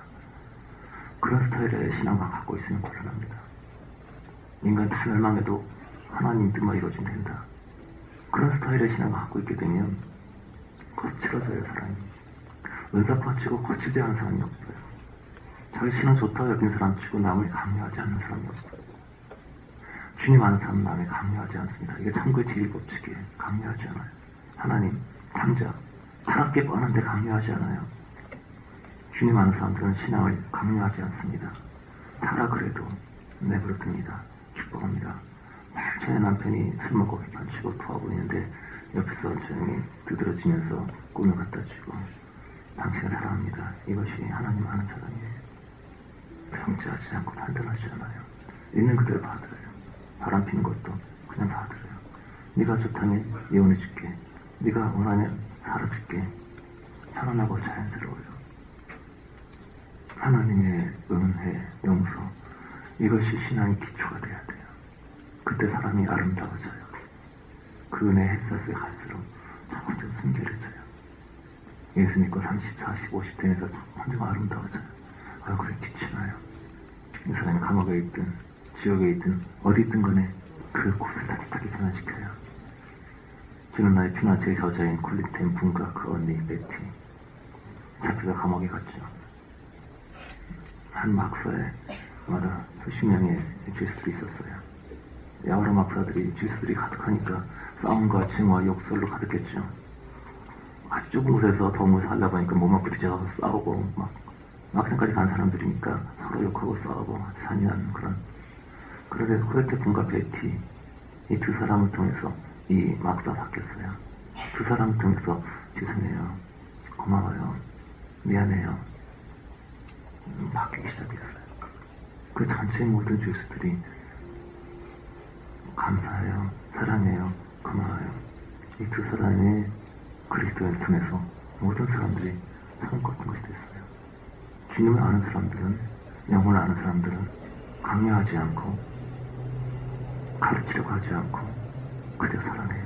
그런 스타일의 신앙만 갖고 있으면 곤란합니다. 인간 다 멸망해도 하나님 뜻만 이루어지면 된다. 그런 스타일의 신앙을 갖고 있게 되면 거칠어져요, 사람이. 은사파 치고 거칠지 않은 사람이 없어요. 자기 신앙 좋다고 여긴 사람 치고 남을 강요하지 않는 사람이 없어요. 주님 아는 사람은 남을 강요하지 않습니다. 이게 참고의 제1법칙이에요. 강요하지 않아요. 하나님, 당자, 타락게 뻔한데 강요하지 않아요. 주님 아는 사람들은 신앙을 강요하지 않습니다. 타락을 해도 내버려둡니다. 기뻐합니다. 제 남편이 술 먹고 개판치고 토하고 있는데 옆에서 조용히 두드러지면서 꿈을 갖다 주고 당신을 사랑합니다. 이것이 하나님 아는 사랑이에요. 정죄하지 않고 판단하지 않아요. 있는 그대로 받아들여요. 바람 피는 것도 그냥 받아들여요. 네가 좋다면 이혼해줄게. 네가 원하면 살아줄게. 편안하고 자연스러워요. 하나님의 은혜, 용서 이것이 신앙의 기초가 돼야 돼요. 그때 사람이 아름다워져요. 그 은혜 햇살에 갈수록 점점 순결해져요. 예수 믿고 30, 40, 50 되면서 점점 아름다워져요. 얼굴에 빛이 나요. 이 사람이 감옥에 있든 지옥에 있든 어디 있든 간에 그 곳을 따뜻하게 변화시켜요. 지금 나의 피나체의 저자인 콜린템 분과 그 언니 베티 잡혀서 감옥에 갔죠. 한 막사에 마다 수십 명의 죄수들이 있었어요. 야오라 마프라들이 죄수들이 가득하니까 싸움과 증오와 욕설로 가득했죠. 아주 좁은 곳에서 더운 곳에 살다 보니까 몸만 부딪혀서 싸우고 막 막상까지 간 사람들이니까 서로 욕하고 싸우고 잔인한 그런. 그래서 코레테 분과 베티 이 두 사람을 통해서 이 막사 바뀌었어요. 두 사람을 통해서 죄송해요, 고마워요, 미안해요 바뀌기 시작했어요. 그 전체의 모든 죄수들이 감사해요, 사랑해요, 고마워요. 이 두 사람의 그리스도를 통해서 모든 사람들이 사랑받는 것이 됐어요. 주님을 아는 사람들은, 영혼을 아는 사람들은 강요하지 않고 가르치려고 하지 않고 그저 사랑해요.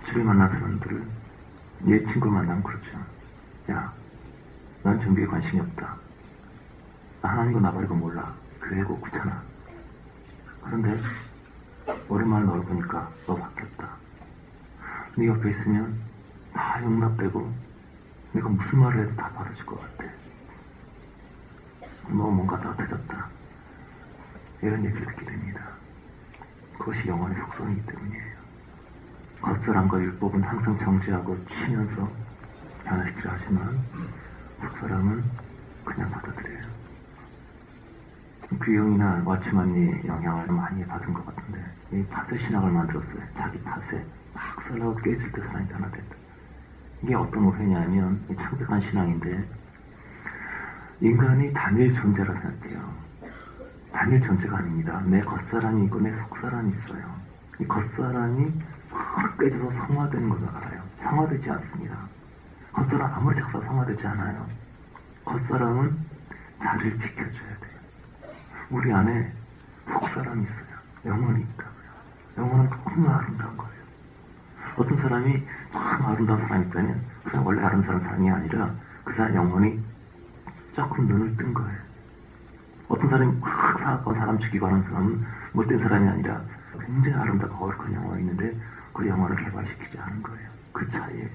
주를 만난 사람들은 얘 친구 만나면 그렇죠. 야, 난 정비에 관심이 없다. 나 하나님과 나 버리고 몰라. 교회고 귀찮아. 그런데 오랜만에 너를 보니까 너 바뀌었다. 네 옆에 있으면 다 용납되고 내가 무슨 말을 해도 다 받아줄 것 같아. 너 뭔가 따뜻해졌다. 이런 얘기를 듣게 됩니다. 그것이 영혼의 속성이기 때문이에요. 겉사람과 율법은 항상 정죄하고 치면서 변화시키려 하지만 속사람은 그냥 받아들여요. 귀용이나 와치만이 영향을 많이 받은 것 같은데 이 팥의 신학을 만들었어요. 자기 팥에 막 썰라고 깨질 때 사람이 변화됐다. 이게 어떤 오해냐면 창백한 신앙인데 인간이 단일 존재라 생각해요. 단일 존재가 아닙니다. 내 겉사람이 있고 내 속사람이 있어요. 이 겉사람이 확 깨져서 성화되는 것을 알아요. 성화되지 않습니다. 겉사람 아무리 작사 성화되지 않아요. 겉사람은 자리를 지켜줘야 돼요. 우리 안에 속사람이 있어요. 영혼이 있다고요. 영혼은 너무 아름다운 거예요. 어떤 사람이 참 아름다운 사람이 있다면 그 사람 원래 아름다운 사람이 아니라 그 사람 영혼이 조금 눈을 뜬 거예요. 어떤 사람이 막 사악한 사람 죽이고 하는 사람은 못된 사람이 아니라 굉장히 아름답고 거룩한 영혼이 있는데 그 영혼을 개발시키지 않은 거예요. 그 차이예요.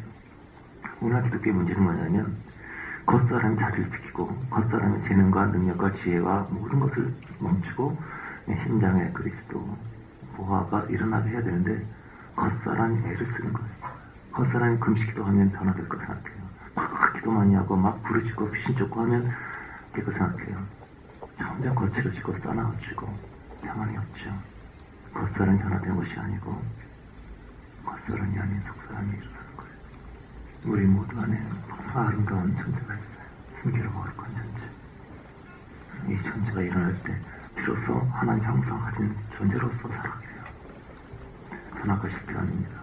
오늘 기독교의 문제는 뭐냐면 겉사람이 자리를 비키고 겉사람의 재능과 능력과 지혜와 모든 것을 멈추고 심장에 그리스도 보화가 일어나게 해야 되는데 겉사람이 애를 쓰는 거예요. 겉사람이 금식기도 하면 변화될 거 생각해요. 막 기도 많이 하고 막 부르짖고 귀신 쫓고 하면 될 거 생각해요. 점점 거칠어지고 싸나워지고 평안이 없죠. 겉사람이 변화된 것이 아니고 겉사람이 아닌 속사람이 일어나는 거예요. 우리 모두 안에 너무 아름다운 존재가 있어요. 순결하고 거룩한 존재. 이 존재가 일어날 때 비로소 하나님 형상 가진 존재로서 살아가게 돼요. 변화가 쉽지 않습니다.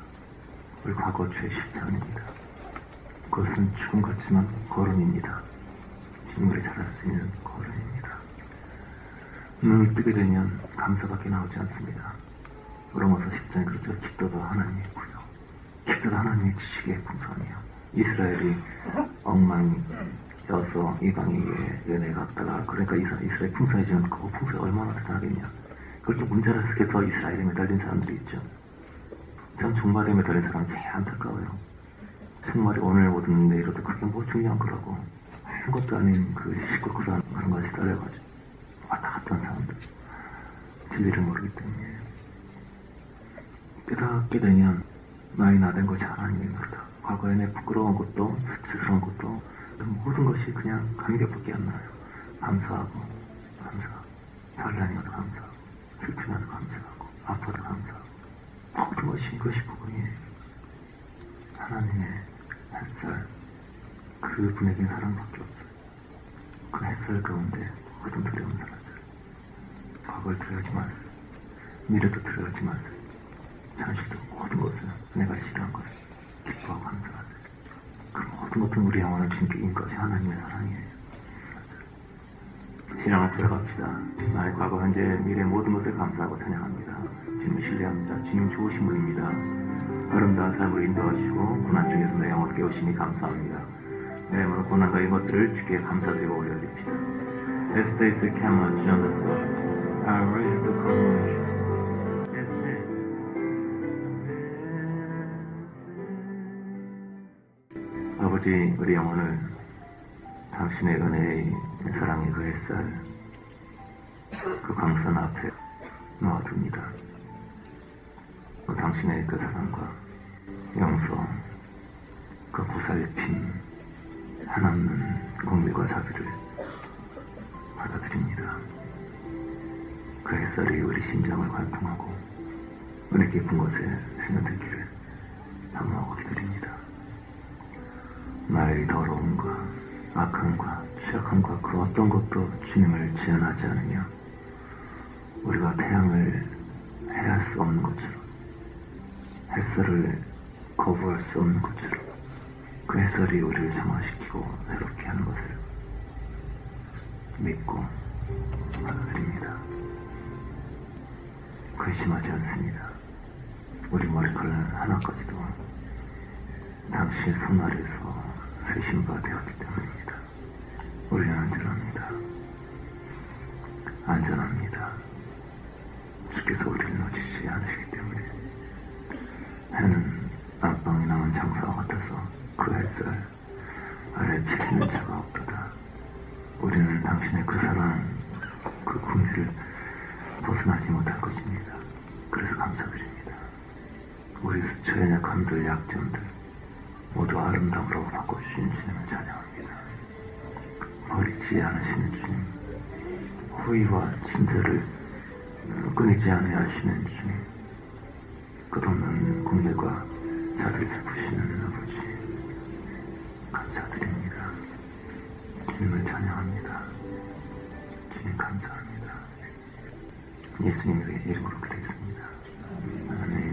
우리 과거 죄 쉽지 않습니다. 그것은 죽음 같지만 걸음입니다. 식물이 자랄 수 있는 걸음입니다. 눈을 뜨게 되면 감사밖에 나오지 않습니다. 로마서 10장에 그렇죠. 기도가 하나님이고요. 기도가 하나님의 지식의 풍성이에요. 이스라엘이 엉망이어서 이방인에게 은혜 갚다가 그러니까 이스라엘 풍성해지면 그 풍성이 얼마나 대단하겠냐. 그걸 또 문제를 속에서 이스라엘에 매달린 사람들이 있죠. 전 종말에 매달린 사람은 제일 안타까워요. 정말이 오늘 오든 내일어도 그게 뭐 중요한 거라고. 아무것도 아닌 그 시골 그런 것이 딸려가지고 왔다 갔다 한 사람들. 진리를 모르기 때문에. 깨닫게 되면 나이 나된 것이 하나님의 나라다. 과거에 내 부끄러운 것도 수치스러운 것도 모든 것이 그냥 감격밖에 안 나요. 감사하고 잘나니도 감사하고 슬프면도 감사하고 아파도 감사하고 모든 것이 이것이 복음이에요. 하나님의 햇살 그 분에겐 사랑밖에 없어요. 그 햇살 가운데 모든 두려움 사라져요. 과거를 두려워하지 마세요. 미래도 두려워하지 마세요. 현실도 모든 것을 내가 싫어한 것을 기뻐하고 감사하세요. 그 모든 것은 우리 영혼을 주님께 인 것이 하나님의 사랑이에요. 신앙을 들어갑시다. 나의 과거, 현재, 미래 모든 것을 감사하고 찬양합니다. 주님을 신뢰합니다. 주님 좋으신 분입니다. 아름다운 삶으로 인도하시고 고난 중에서 내 영혼을 깨우시니 감사합니다. 내 영혼의 고난과 이 것들을 주께 감사드리고 올려드립시다. As they came on Jonathan, I raised the community. 아버지, 우리 영혼을 당신의 은혜의 사랑의 그 햇살, 그 광선 앞에 놓아둡니다. 당신의 그 사랑과 용서, 그 보살핌, 한없는 공밀과 자비를 받아들입니다. 그 햇살이 우리 심장을 관통하고 은혜 깊은 곳에 스며들기를 사모하고 기다립니다. 나의 더러움과 악함과 취약함과 그 어떤 것도 주님을 제한하지 않으며 우리가 태양을 해할 수 없는 것처럼 햇살을 거부할 수 없는 것처럼 그 햇살이 우리를 정화시키고 새롭게 하는 것을 믿고 받아들입니다. 근심하지 않습니다. 우리 머리칼 하나까지도 당신의 손 아래서 쓰신 바 되었기 때문입니다. 우리는 안전합니다. 안전합니다. 주께서 우리를 놓치지 않으시기 때문에 해는 안방에 남은 장사와 같아서 그 햇살 아래 비치는 자가 없도다. 우리는 당신의 그 사랑, 그 궁지를 벗어나지 못할 것입니다. 그래서 감사드립니다. 우리 수초의 약함들, 약점들 모두 아름다움으로 바꿔주신 주님을 찬양합니다. 버리지 않으시는 주님, 후회와 친절을 끊이지 않으려 하시는 주님, 끝없는 공예과 자비를 베푸시는 아버지, 감사드립니다. 주님을 찬양합니다. 주님 감사합니다. 예수님의 이름으로 기도했습니다. 아멘.